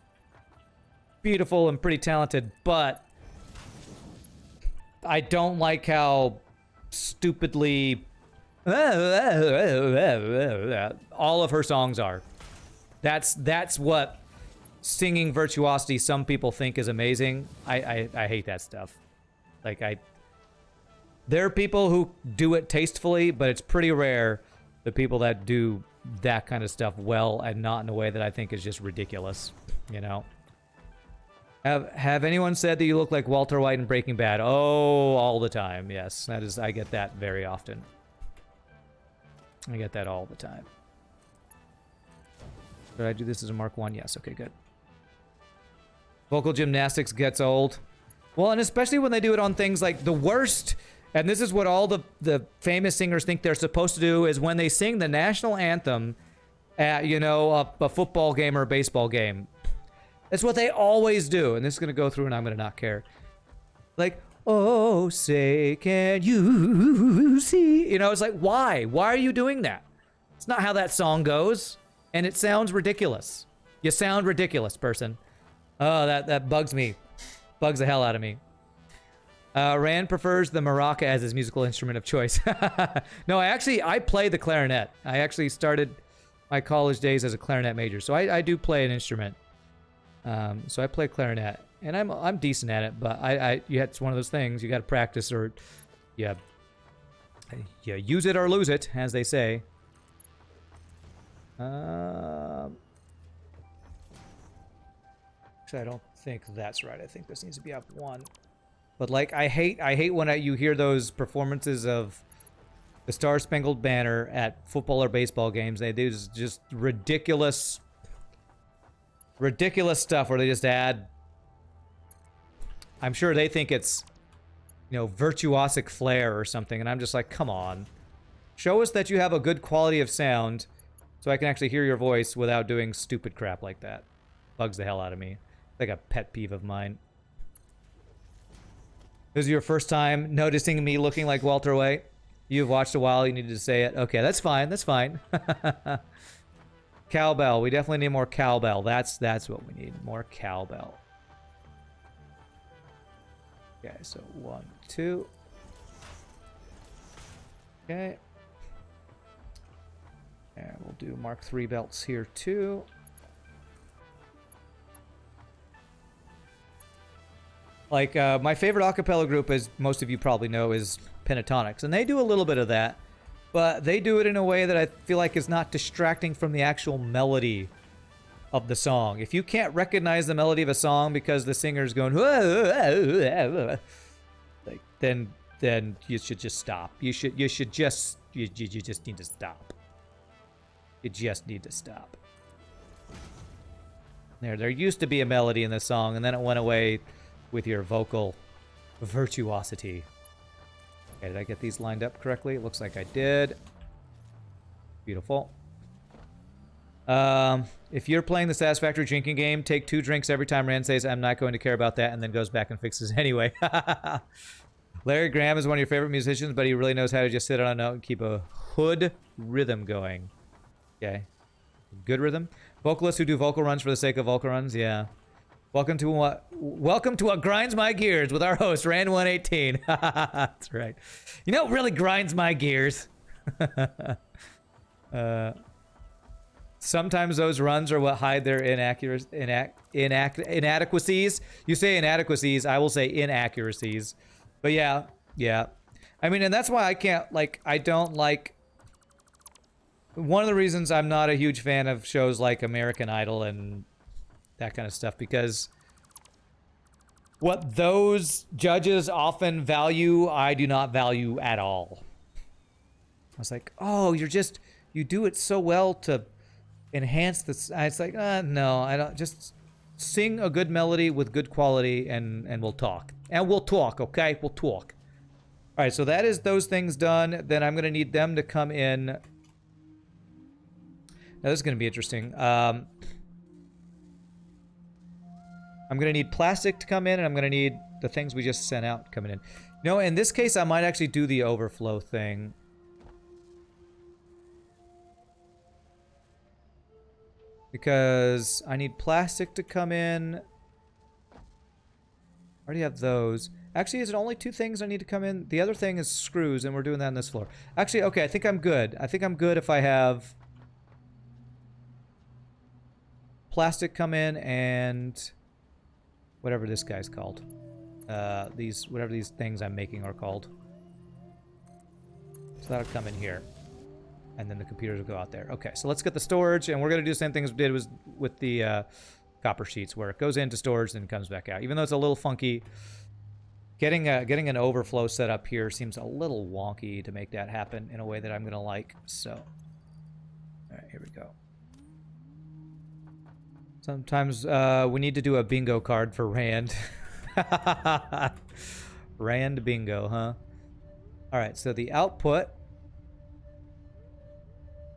beautiful and pretty talented, but I don't like how stupidly all of her songs are. That's what singing virtuosity some people think is amazing. I hate that stuff. Like, there are people who do it tastefully, but it's pretty rare the people that do that kind of stuff well and not in a way that I think is just ridiculous, you know? Have anyone said that you look like Walter White in Breaking Bad? Oh, all the time. Yes, I get that very often. I get that all the time. Did I do this as a Mark 1? Yes, okay, good. Vocal gymnastics gets old. Well, and especially when they do it on things like the worst, and this is what all the famous singers think they're supposed to do, is when they sing the national anthem at, you know, a football game or a baseball game. That's what they always do, and this is going to go through and I'm going to not care. Like, oh, say, can you see? You know, it's like, why? Why are you doing that? It's not how that song goes, and it sounds ridiculous. You sound ridiculous, person. Oh, that bugs me. Bugs the hell out of me. Rand prefers the maraca as his musical instrument of choice. No, I play the clarinet. I actually started my college days as a clarinet major, so I do play an instrument. So I play clarinet, and I'm decent at it, but it's one of those things you got to practice, or you use it or lose it, as they say. Actually, I don't think that's right. I think this needs to be up 1. But like, I hate when you hear those performances of the Star Spangled Banner at football or baseball games. They do just ridiculous stuff where they just add. I'm sure they think it's, you know, virtuosic flair or something, and I'm just like, come on, show us that you have a good quality of sound, so I can actually hear your voice without doing stupid crap like that. Bugs the hell out of me. Like a pet peeve of mine. This is your first time noticing me looking like Walter White? You've watched a while, you needed to say it. Okay, that's fine, that's fine. Cowbell. We definitely need more cowbell. That's what we need. More cowbell. Okay, so 1, 2. Okay. And we'll do Mark 3 belts here too. Like, my favorite acapella group, as most of you probably know, is Pentatonics. And they do a little bit of that, but they do it in a way that I feel like is not distracting from the actual melody of the song. If you can't recognize the melody of a song because the singer's going, like, then you should just stop. You just need to stop. You just need to stop. There used to be a melody in the song, and then it went away with your vocal virtuosity. Okay, did I get these lined up correctly? It looks like I did. Beautiful. If you're playing the Satisfactory drinking game, take 2 drinks every time Rand says, I'm not going to care about that, and then goes back and fixes anyway. Larry Graham is one of your favorite musicians, but he really knows how to just sit on a note and keep a hood rhythm going. Okay. Good rhythm. Vocalists who do vocal runs for the sake of vocal runs, yeah. Welcome to what grinds my gears with our host, Rand118. That's right. You know what really grinds my gears? Sometimes those runs are what hide their inadequacies. You say inadequacies, I will say inaccuracies. But yeah. I mean, and that's why I can't, like, I don't like... One of the reasons I'm not a huge fan of shows like American Idol and that kind of stuff, because what those judges often value, I do not value at all. I was like, oh, you do it so well to enhance this. It's like, no, I don't. Just sing a good melody with good quality, and we'll talk. And we'll talk, okay? We'll talk. All right, so that is those things done. Then I'm going to need them to come in. Now, this is going to be interesting. I'm going to need plastic to come in, and I'm going to need the things we just sent out coming in. You know, in this case, I might actually do the overflow thing. Because I need plastic to come in. I already have those. Actually, is it only 2 things I need to come in? The other thing is screws, and we're doing that on this floor. Actually, okay, I think I'm good. I think I'm good if I have plastic come in and whatever this guy's called. Whatever these things I'm making are called. So that'll come in here. And then the computers will go out there. Okay, so let's get the storage, and we're going to do the same thing as we did with the copper sheets, where it goes into storage and comes back out. Even though it's a little funky, getting an overflow set up here seems a little wonky to make that happen in a way that I'm going to like. So, all right, here we go. Sometimes we need to do a bingo card for Rand. Rand bingo, huh? All right, so the output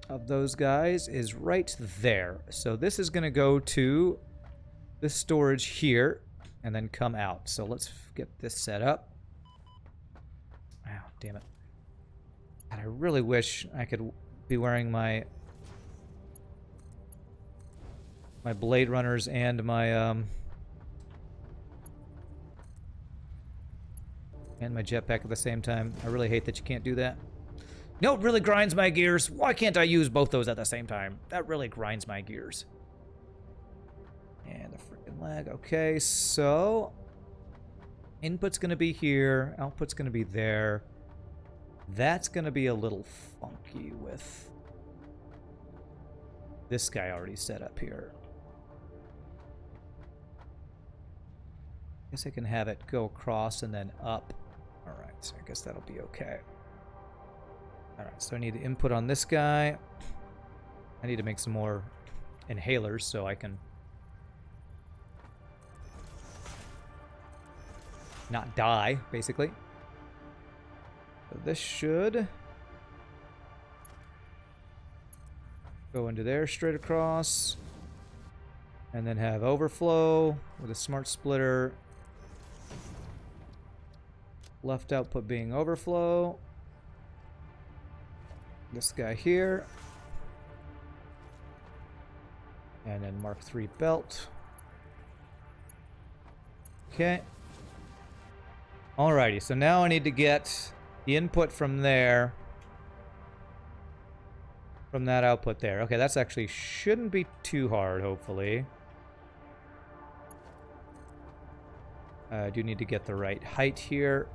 of those guys is right there. So this is going to go to the storage here and then come out. So let's get this set up. Oh, damn it. God, I really wish I could be wearing my Blade Runners and my jetpack at the same time. I really hate that you can't do that. No, it really grinds my gears. Why can't I use both those at the same time? That really grinds my gears. And the freaking lag. Okay, so input's going to be here. Output's going to be there. That's going to be a little funky with this guy already set up here. Guess I can have it go across and then up. All right, so I guess that'll be okay. All right, so I need input on this guy. I need to make some more inhalers so I can not die, basically. So this should go into there straight across. And then have overflow with a smart splitter. Left output being overflow. This guy here. And then Mark III belt. Okay. Alrighty, so now I need to get the input from there. From that output there. Okay, that's actually shouldn't be too hard, hopefully. I do need to get the right height here.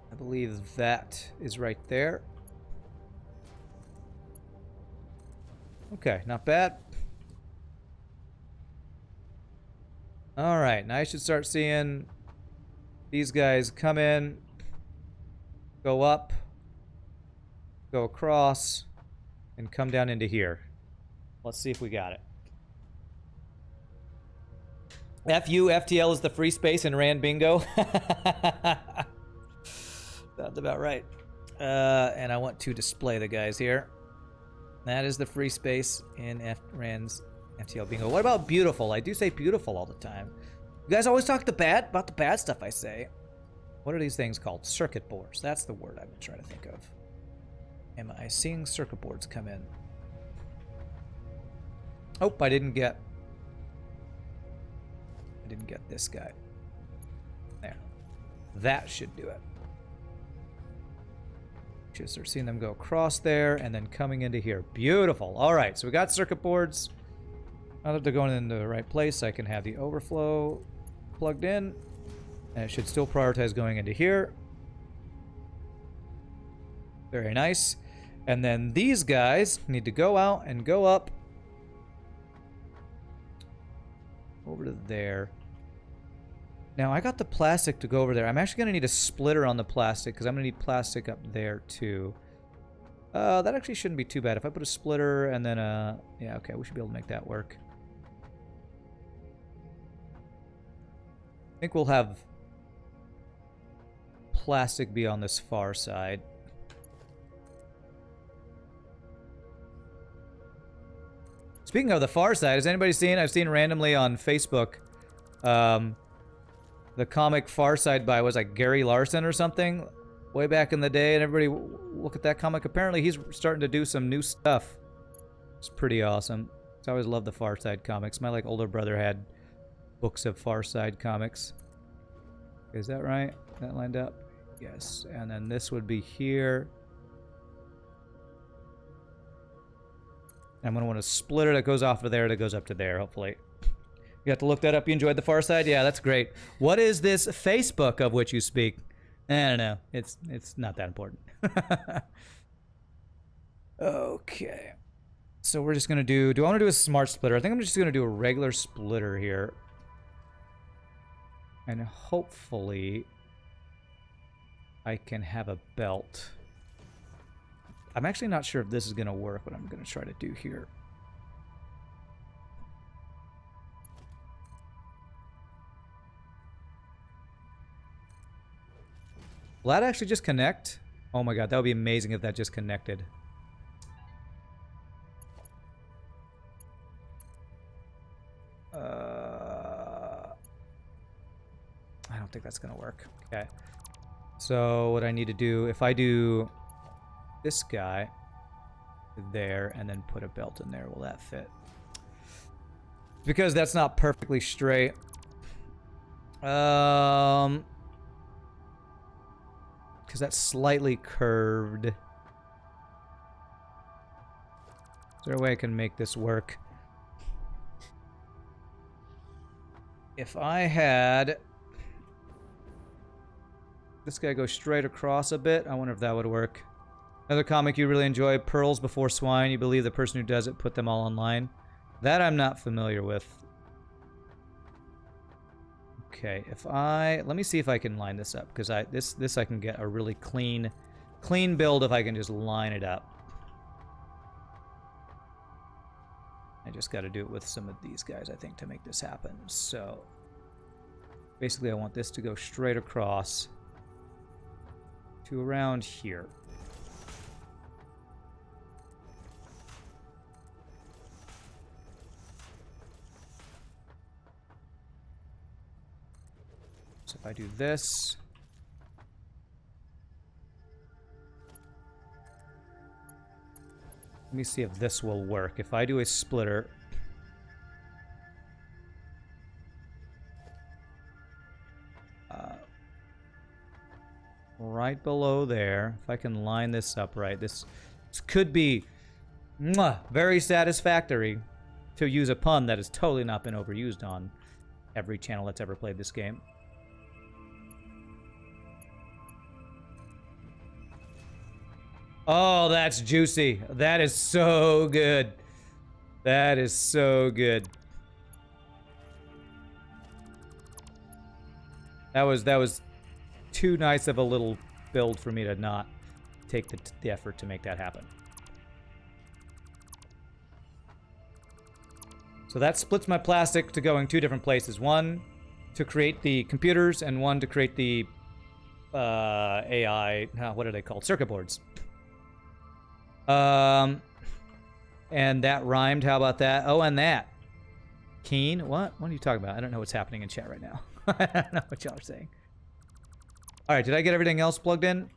I believe that is right there. Okay, not bad. All right, now I should start seeing these guys come in, go up, go across, and come down into here. Let's see if we got it. FU, FTL is the free space in Rand Bingo. That's about right. And I want to display the guys here. That is the free space in Rand's FTL Bingo. What about beautiful? I do say beautiful all the time. You guys always talk about the bad stuff I say. What are these things called? Circuit boards. That's the word I've been trying to think of. Am I seeing circuit boards come in? Oh, I didn't get this guy. There. That should do it. Just start seeing them go across there and then coming into here. Beautiful. All right, so we got circuit boards. Now that they're going into the right place, I can have the overflow plugged in. And it should still prioritize going into here. Very nice. And then these guys need to go out and go up over to there. Now, I got the plastic to go over there. I'm actually going to need a splitter on the plastic because I'm going to need plastic up there too. That actually shouldn't be too bad. If I put a splitter and then yeah, okay, we should be able to make that work. I think we'll have plastic be on this far side. Speaking of the far side, has anybody seen? I've seen randomly on Facebook, the comic Far Side by was like Gary Larson or something. way back in the day, and everybody look at that comic. Apparently, he's starting to do some new stuff. It's pretty awesome. I always loved the Far Side comics. My older brother had books of Far Side comics. Is that right? That lined up? Yes. And then this would be here. I'm going to want a splitter that goes off of there that goes up to there, hopefully. You have to look that up. You enjoyed the Far Side? Yeah, that's great. What is this Facebook of which you speak? I don't know. It's not that important. Okay. So we're just going to do I want to do a smart splitter? I think I'm just going to do a regular splitter here. And hopefully I can have a belt. I'm actually not sure if this is going to work, what I'm going to try to do here. Will that actually just connect? Oh my god, that would be amazing if that just connected. I don't think that's going to work. Okay. So what I need to do, if I do this guy there and then put a belt in there, will that fit? Because that's not perfectly straight. Because that's slightly curved. Is there a way I can make this work? If I had this guy go straight across a bit, I wonder if that would work. Another comic you really enjoy, Pearls Before Swine. You believe the person who does it put them all online. That I'm not familiar with. Okay, let me see if I can line this up, because this I can get a really clean build if I can just line it up. I just got to do it with some of these guys, I think, to make this happen. So basically I want this to go straight across to around here. So if I do this, let me see if this will work. If I do a splitter, right below there, if I can line this up right, this could be very satisfactory, to use a pun that has totally not been overused on every channel that's ever played this game. Oh, that's juicy. That is so good. That is so good. That was too nice of a little build for me to not take the effort to make that happen. So that splits my plastic to go in two different places. One to create the computers, and one to create the AI, what are they called? Circuit boards. And that rhymed. How about that? Oh, and that. Keen? What? What are you talking about? I don't know what's happening in chat right now. I don't know what y'all are saying. Alright, did I get everything else plugged in?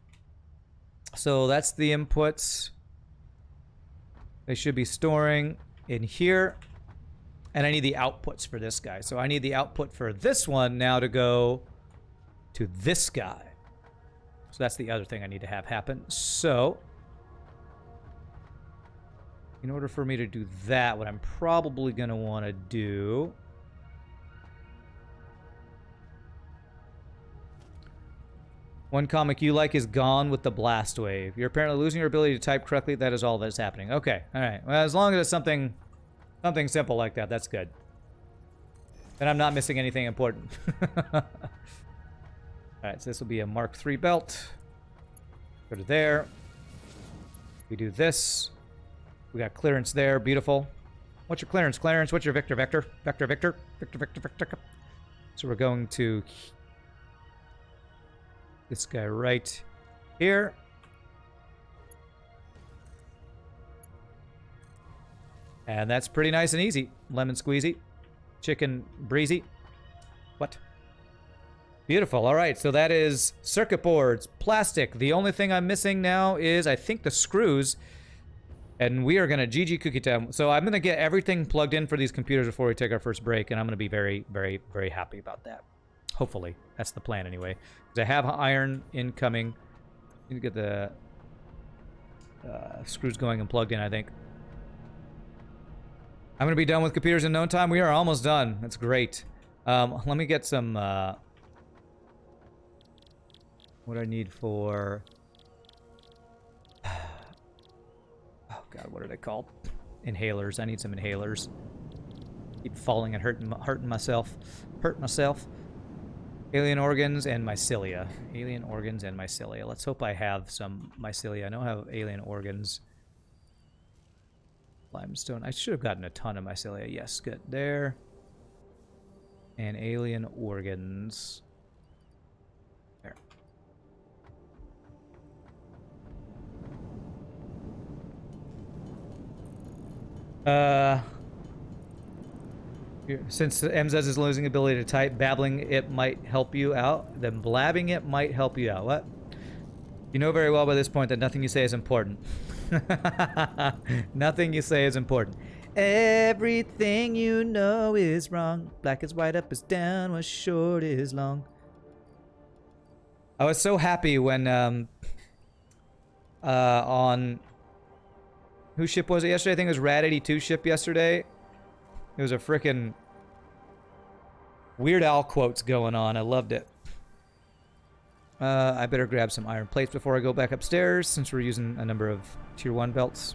So that's the inputs. They should be storing in here. And I need the outputs for this guy. So I need the output for this one now to go to this guy. So that's the other thing I need to have happen. So in order for me to do that, what I'm probably going to want to do... One comic you like is Gone with the Blast Wave. You're apparently losing your ability to type correctly. That is all that is happening. Okay, alright. Well, as long as it's something simple like that, that's good. Then I'm not missing anything important. Alright, so this will be a Mark III belt. Go to there. We do this. We got clearance there. Beautiful. What's your clearance? Clearance. What's your Victor? Vector? Vector, Victor? Victor, Victor, Victor. So we're going to... this guy right here. And that's pretty nice and easy. Lemon squeezy. Chicken breezy. What? Beautiful. All right, so that is circuit boards, plastic. The only thing I'm missing now is, I think, the screws. And we are going to GG cookie time. So I'm going to get everything plugged in for these computers before we take our first break, and I'm going to be very, very, very happy about that. Hopefully. That's the plan anyway. Because I have iron incoming. Need to get the screws going and plugged in, I think. I'm going to be done with computers in no time. We are almost done. That's great. Let me get some... what I need for... Oh god, what are they called? Inhalers. I need some inhalers. Keep falling and hurting myself. Hurt myself. Alien organs and mycelia. Alien organs and mycelia. Let's hope I have some mycelia. I know I have alien organs. Limestone. I should have gotten a ton of mycelia. Yes, good. There. And alien organs. There. Since MZS is losing ability to type, babbling it might help you out. Then blabbing it might help you out. What? You know very well by this point that nothing you say is important. Nothing you say is important. Everything you know is wrong. Black is white, up is down, what's short is long. I was so happy when on whose ship was it yesterday? I think it was Rad 82 ship yesterday. It was a frickin' Weird Al quotes going on. I loved it. I better grab some iron plates before I go back upstairs, since we're using a number of tier 1 belts.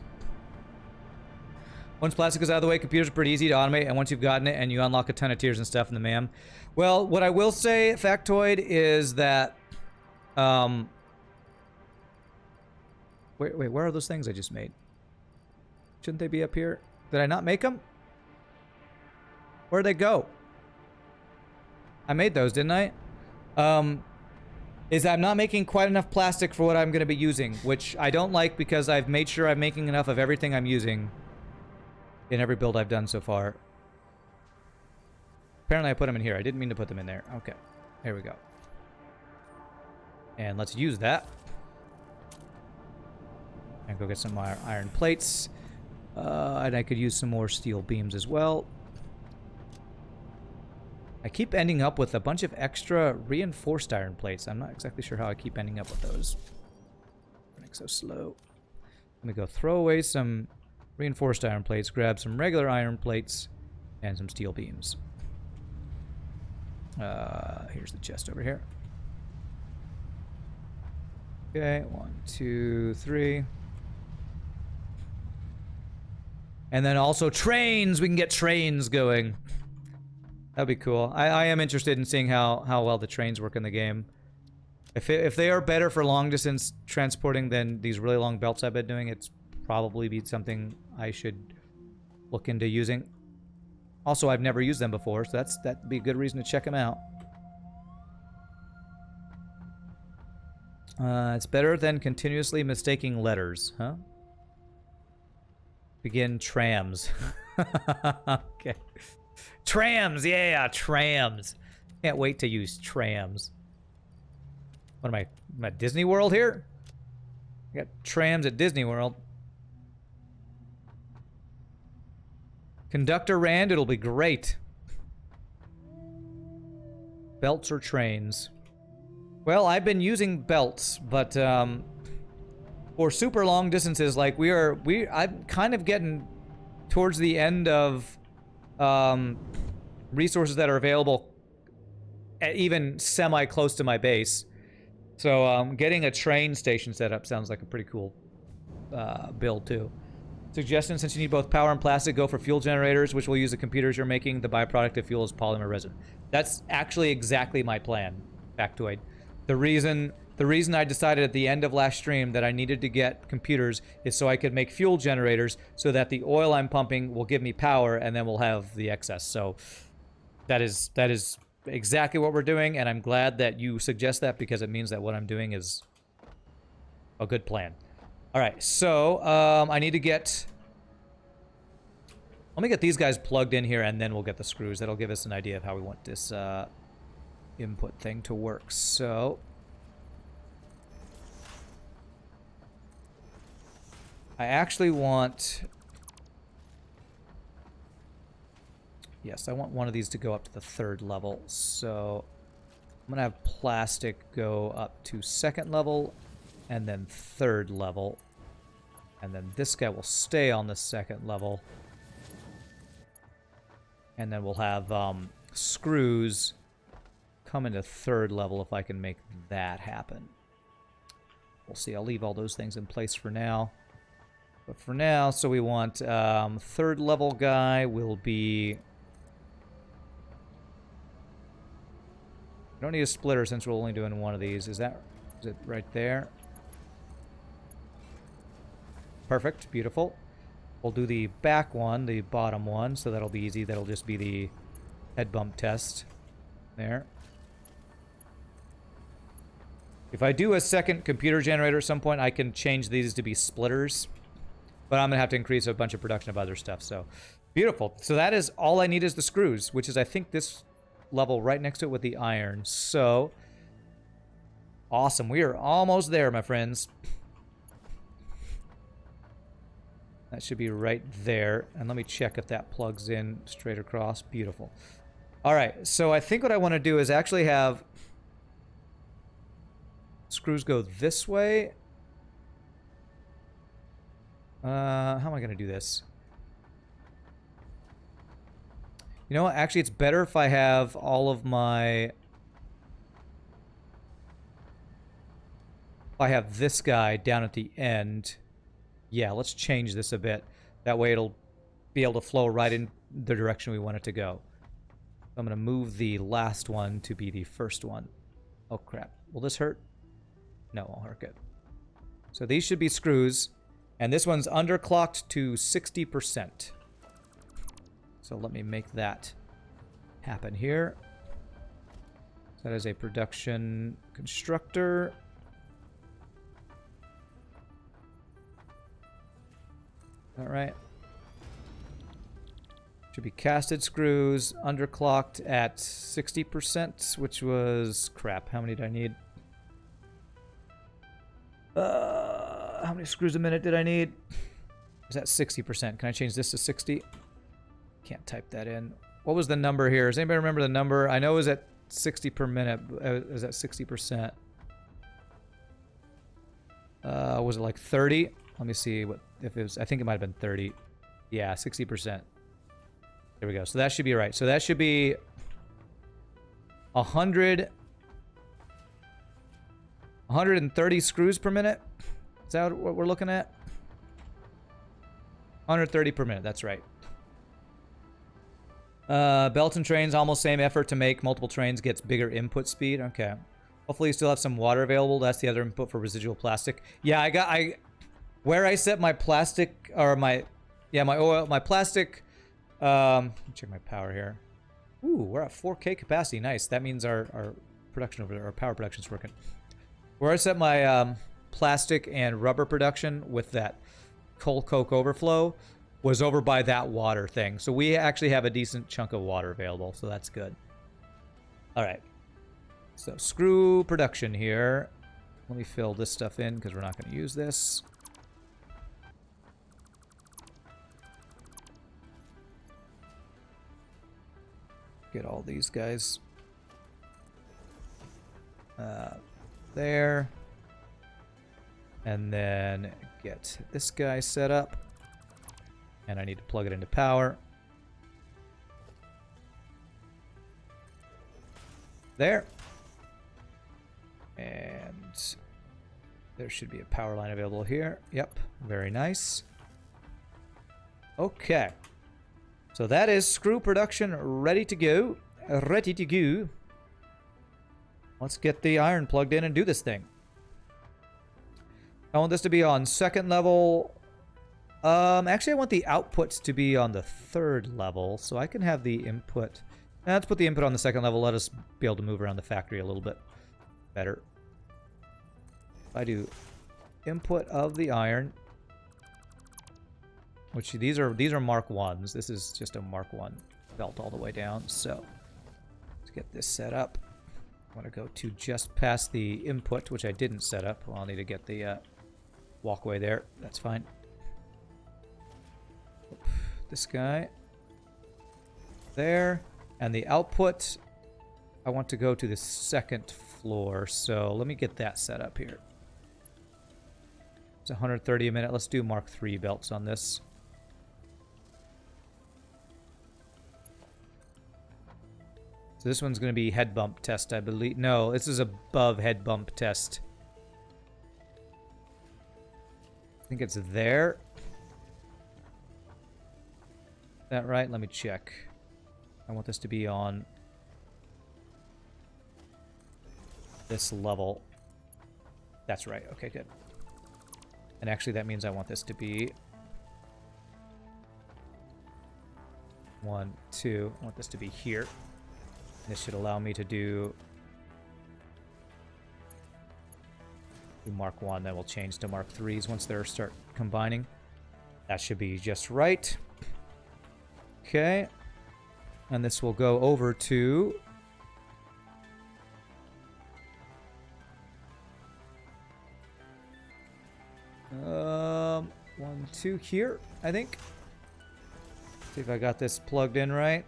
Once plastic is out of the way, computers are pretty easy to automate, and once you've gotten it, and you unlock a ton of tiers and stuff in the MAM. Well, what I will say, factoid, is that... Wait, where are those things I just made? Shouldn't they be up here? Did I not make them? Where'd they go? I made those, didn't I? Is I'm not making quite enough plastic for what I'm going to be using, which I don't like because I've made sure I'm making enough of everything I'm using in every build I've done so far. Apparently I put them in here. I didn't mean to put them in there. Okay. There we go. And let's use that. And go get some iron plates. And I could use some more steel beams as well. I keep ending up with a bunch of extra reinforced iron plates. I'm not exactly sure how I keep ending up with those. Running so slow. Let me go throw away some reinforced iron plates, grab some regular iron plates, and some steel beams. Here's the chest over here. Okay, 1, 2, 3. And then also trains! We can get trains going. That'd be cool. I am interested in seeing how well the trains work in the game. If they are better for long distance transporting than these really long belts I've been doing, it's probably be something I should look into using. Also, I've never used them before, so that'd be a good reason to check them out. It's better than continuously mistaking letters, huh? Begin trams. Okay. Trams, yeah, trams. Can't wait to use trams. What am I at Disney World here? I got trams at Disney World. Conductor Rand, it'll be great. Belts or trains? Well, I've been using belts, but for super long distances, like I'm kind of getting towards the end of resources that are available even semi-close to my base. So getting a train station set up sounds like a pretty cool build too. Suggestion, since you need both power and plastic, go for fuel generators, which will use the computers you're making. The byproduct of fuel is polymer resin. That's actually exactly my plan, factoid. The reason I decided at the end of last stream that I needed to get computers is so I could make fuel generators so that the oil I'm pumping will give me power and then we'll have the excess. So that is exactly what we're doing, and I'm glad that you suggest that because it means that what I'm doing is a good plan. All right, so I need to get... Let me get these guys plugged in here and then we'll get the screws. That'll give us an idea of how we want this input thing to work. So I actually want... Yes, I want one of these to go up to the 3rd level. So I'm going to have plastic go up to 2nd level and then 3rd level. And then this guy will stay on the 2nd level. And then we'll have screws come into 3rd level if I can make that happen. We'll see. I'll leave all those things in place for now. But for now, so we want 3rd level guy will be... We don't need a splitter since we're only doing one of these. Is it right there? Perfect. Beautiful. We'll do the back one, the bottom one, so that'll be easy. That'll just be the head bump test. There. If I do a second computer generator at some point, I can change these to be splitters. But I'm going to have to increase a bunch of production of other stuff. So, beautiful. So that is all I need is the screws, which is, I think, this level right next to it with the iron. So, awesome. We are almost there, my friends. That should be right there. And let me check if that plugs in straight across. Beautiful. All right. So I think what I want to do is actually have screws go this way. How am I going to do this? You know what? Actually, it's better if I have all of my... If I have this guy down at the end. Yeah, let's change this a bit. That way it'll be able to flow right in the direction we want it to go. I'm going to move the last one to be the first one. Oh, crap. Will this hurt? No, it won't hurt. Good. So these should be screws. And this one's underclocked to 60%. So let me make that happen here. That is a production constructor. All right. Should be casted screws, underclocked at 60%, which was... Crap, how many did I need? How many screws a minute did I need? Is that 60%? Can I change this to 60? Can't type that in. What was the number here? Does anybody remember the number? I know it was at 60 per minute. Is that 60%? Was it like 30? Let me see what if it was. I think it might have been 30. Yeah, 60%. There we go. So that should be right. So that should be 130 screws per minute. Is that what we're looking at? 130 per minute. That's right. Belt and trains, almost same effort to make multiple trains, gets bigger input speed. Okay. Hopefully you still have some water available. That's the other input for residual plastic. Yeah, where I set my plastic, or my plastic, let me check my power here. Ooh, we're at 4K capacity. Nice. That means our production over there, our power production is working. Where I set my plastic and rubber production with that coal coke overflow was over by that water thing. So we actually have a decent chunk of water available, so that's good. All right. So screw production here. Let me fill this stuff in because we're not going to use this. Get all these guys there. And then get this guy set up. And I need to plug it into power. There. And there should be a power line available here. Yep, very nice. Okay. So that is screw production ready to go. Ready to go. Let's get the iron plugged in and do this thing. I want this to be on second level. Actually, I want the outputs to be on the third level, so I can have the input. Now, let's put the input on the second level. Let us be able to move around the factory a little bit better. If I do input of the iron, which these are Mark 1s. This is just a Mark 1 belt all the way down. So let's get this set up. want to go to just past the input, which I didn't set up. Well, I'll need to get the walkway there. That's fine. This guy. There. And the output, I want to go to the second floor. So let me get that set up here. It's 130 a minute. Let's do Mark III belts on this. So this one's going to be head bump test, I believe. No, this is above head bump test. I think it's there. Is that right? Let me check. I want this to be on this level. That's right. Okay, good. And actually, that means I want this to be 1, 2. I want this to be here. This should allow me to do Mark 1, then we'll change to Mark 3s once they start combining. That should be just right. Okay. And this will go over to one, two here, I think. See if I got this plugged in right.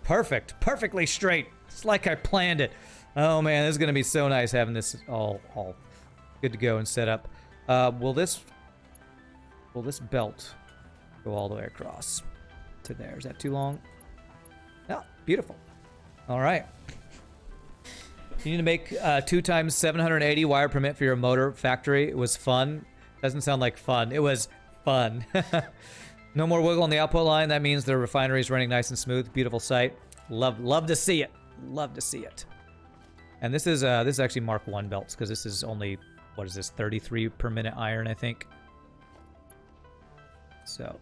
Perfect. Perfectly straight. It's like I planned it. Oh man, this is gonna be so nice having this all good to go and set up. Will this belt go all the way across to there? Is that too long? No, beautiful. All right. You need to make 2 times 780 wire permit for your motor factory. It was fun. Doesn't sound like fun. It was fun. No more wiggle on the output line. That means the refinery is running nice and smooth. Beautiful sight. Love to see it. Love to see it. And this is actually Mark 1 belts because this is only, what is this, 33 per minute iron, I think. So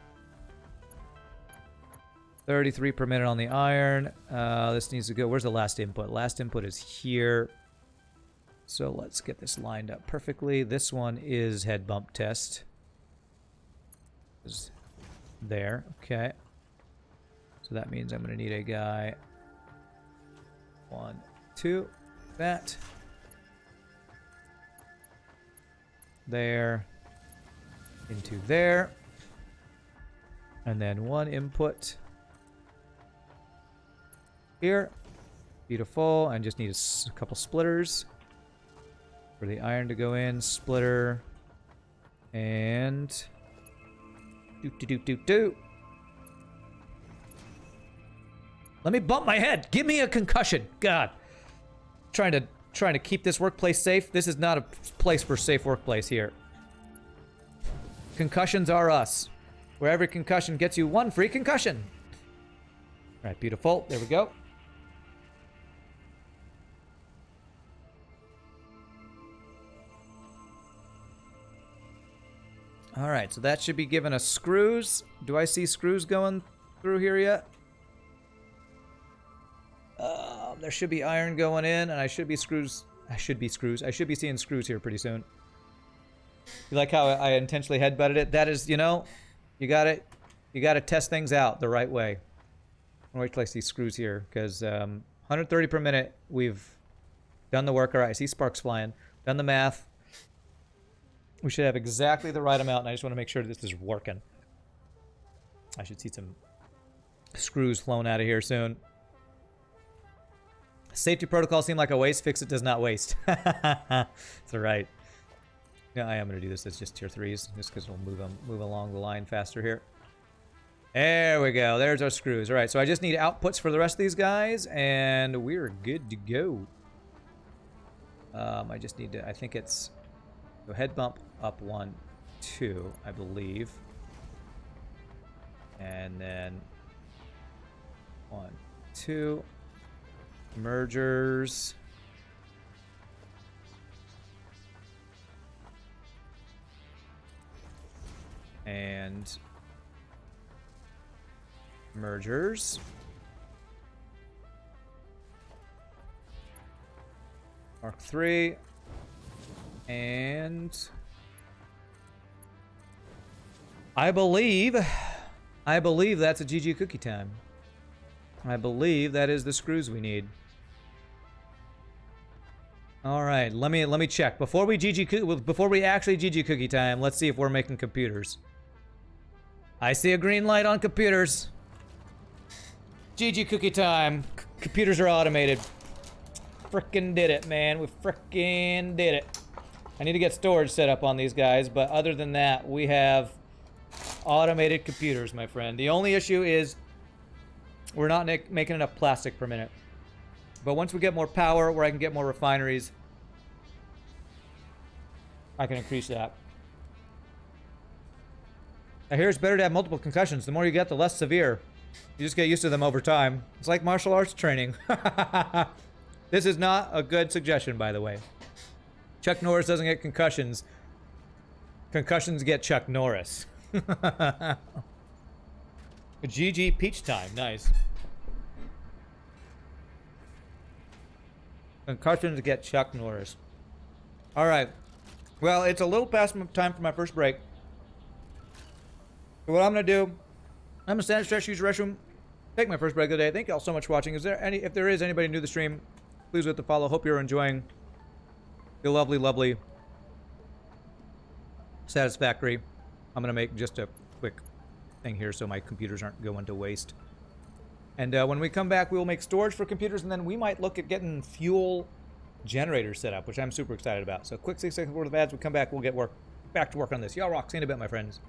33 per minute on the iron. This needs to go. Where's the last input? Last input is here. So let's get this lined up perfectly. This one is head bump test. Is there. Okay. So that means I'm going to need a guy. 1, 2. That. There. Into there. And then 1 input. Here. Beautiful. And just need a couple splitters for the iron to go in. Splitter. And do. Let me bump my head. Give me a concussion. God. Trying to keep this workplace safe. This is not a place for safe workplace here. Concussions are us. Where every concussion gets you 1 free concussion. All right, beautiful. There we go. All right, so that should be giving us screws. Do I see screws going through here yet? There should be iron going in, and I should be screws. I should be seeing screws here pretty soon. You like how I intentionally headbutted it? That is, you know, you gotta test things out the right way. I'm gonna wait till I see screws here, because 130 per minute, we've done the work. All right, I see sparks flying. Done the math. We should have exactly the right amount, and I just want to make sure this is working. I should see some screws flown out of here soon. Safety protocol seem like a waste. Fix it does not waste. That's right. Yeah, I am going to do this as just tier 3s, just because we'll move along the line faster here. There we go. There's our screws. All right, so I just need outputs for the rest of these guys, and we're good to go. I just need to, I think it's, so head bump up 1, 2, I believe. And then 1, 2. Mergers. And mergers. Mark 3. And I believe that's a GG cookie time. I believe that is the screws we need. All right, let me check before we actually GG cookie time. Let's see if we're making computers. I see a green light on computers. GG cookie time. Computers are automated. Frickin' did it, man. We frickin' did it. I need to get storage set up on these guys, but other than that, we have automated computers, my friend. The only issue is we're not making enough plastic per minute. But once we get more power, where I can get more refineries, I can increase that. I hear it's better to have multiple concussions. The more you get, the less severe. You just get used to them over time. It's like martial arts training. This is not a good suggestion, by the way. Chuck Norris doesn't get concussions. Concussions get Chuck Norris. GG peach time. Nice. Concussions get Chuck Norris. All right. Well, it's a little past time for my first break. So what I'm going to do, I'm going to stand, stretch, use the restroom, take my first break of the day. Thank you all so much for watching. If there is anybody new to the stream, please hit the follow. Hope you're enjoying the lovely, lovely Satisfactory. I'm going to make just a quick thing here so my computers aren't going to waste. And when we come back, we will make storage for computers, and then we might look at getting fuel generators set up, which I'm super excited about. So quick 6 seconds worth of ads. We come back, we'll get back to work on this. Y'all rock. See you in a bit, my friends.